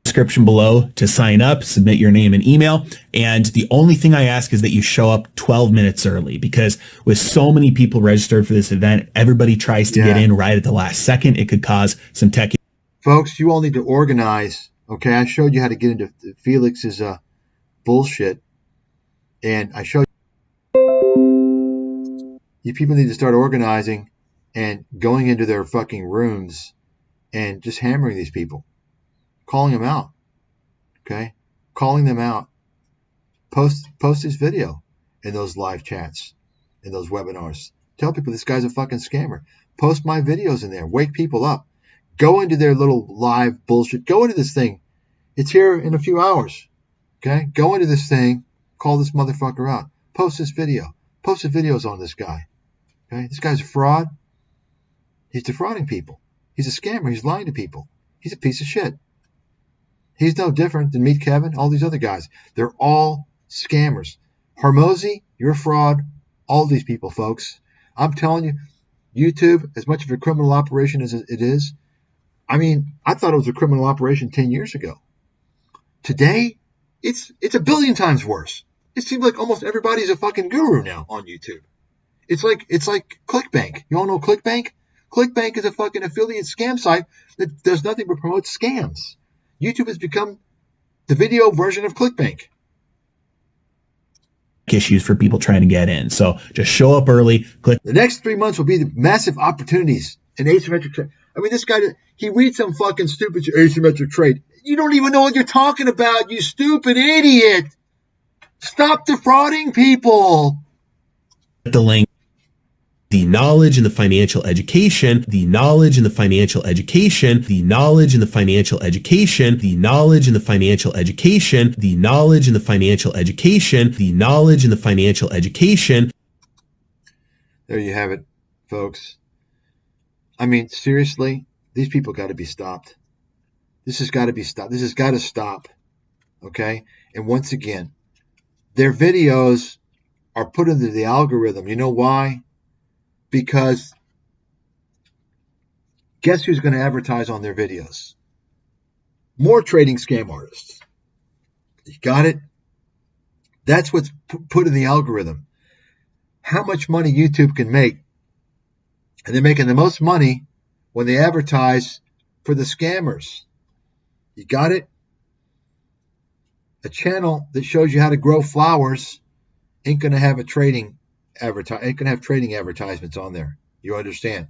[SPEAKER 6] Description below to sign up, submit your name and email. And the only thing I ask is that you show up 12 minutes early, because with so many people registered for this event, everybody tries to get in right at the last second. It could cause some tech.
[SPEAKER 1] Folks, you all need to organize. Okay, I showed you how to get into Felix's bullshit, and I showed you people need to start organizing and going into their fucking rooms and just hammering these people. Calling them out, okay? Calling them out. Post this video in those live chats, in those webinars. Tell people this guy's a fucking scammer. Post my videos in there. Wake people up. Go into their little live bullshit. Go into this thing. It's here in a few hours, okay? Go into this thing call this motherfucker out. Post this video. Post the videos on this guy. Okay? This guy's a fraud. He's defrauding people. He's a scammer. He's lying to people. He's a piece of shit. He's no different than Meet Kevin, all these other guys. They're all scammers. Hormozy, you're a fraud. All these people, folks. I'm telling you, YouTube, as much of a criminal operation as it is, I mean, I thought it was a criminal operation 10 years ago. Today, it's a billion times worse. It seems like almost everybody's a fucking guru now on YouTube. It's like ClickBank. You all know ClickBank? ClickBank is a fucking affiliate scam site that does nothing but promote scams. YouTube has become the video version of ClickBank.
[SPEAKER 6] Issues for people trying to get in. So just show up early. Click.
[SPEAKER 1] The next 3 months will be the massive opportunities in asymmetric trade. I mean, this guy, he reads some fucking stupid asymmetric trade. You don't even know what you're talking about, you stupid idiot. Stop defrauding people.
[SPEAKER 6] The link. The knowledge and the financial education, the knowledge and the financial education, the knowledge and the financial education, the knowledge and the financial education, the knowledge and the financial education, the knowledge and the financial education.
[SPEAKER 1] There you have it, folks. I mean, seriously, these people got to be stopped. This has got to be stopped. This has got to stop. Okay? And once again, their videos are put into the algorithm. You know why? Because guess who's going to advertise on their videos? More trading scam artists. You got it? That's what's put in the algorithm. How much money YouTube can make. And they're making the most money when they advertise for the scammers. You got it? A channel that shows you how to grow flowers ain't going to have a trading ain't going to have trading advertisements on there. You understand?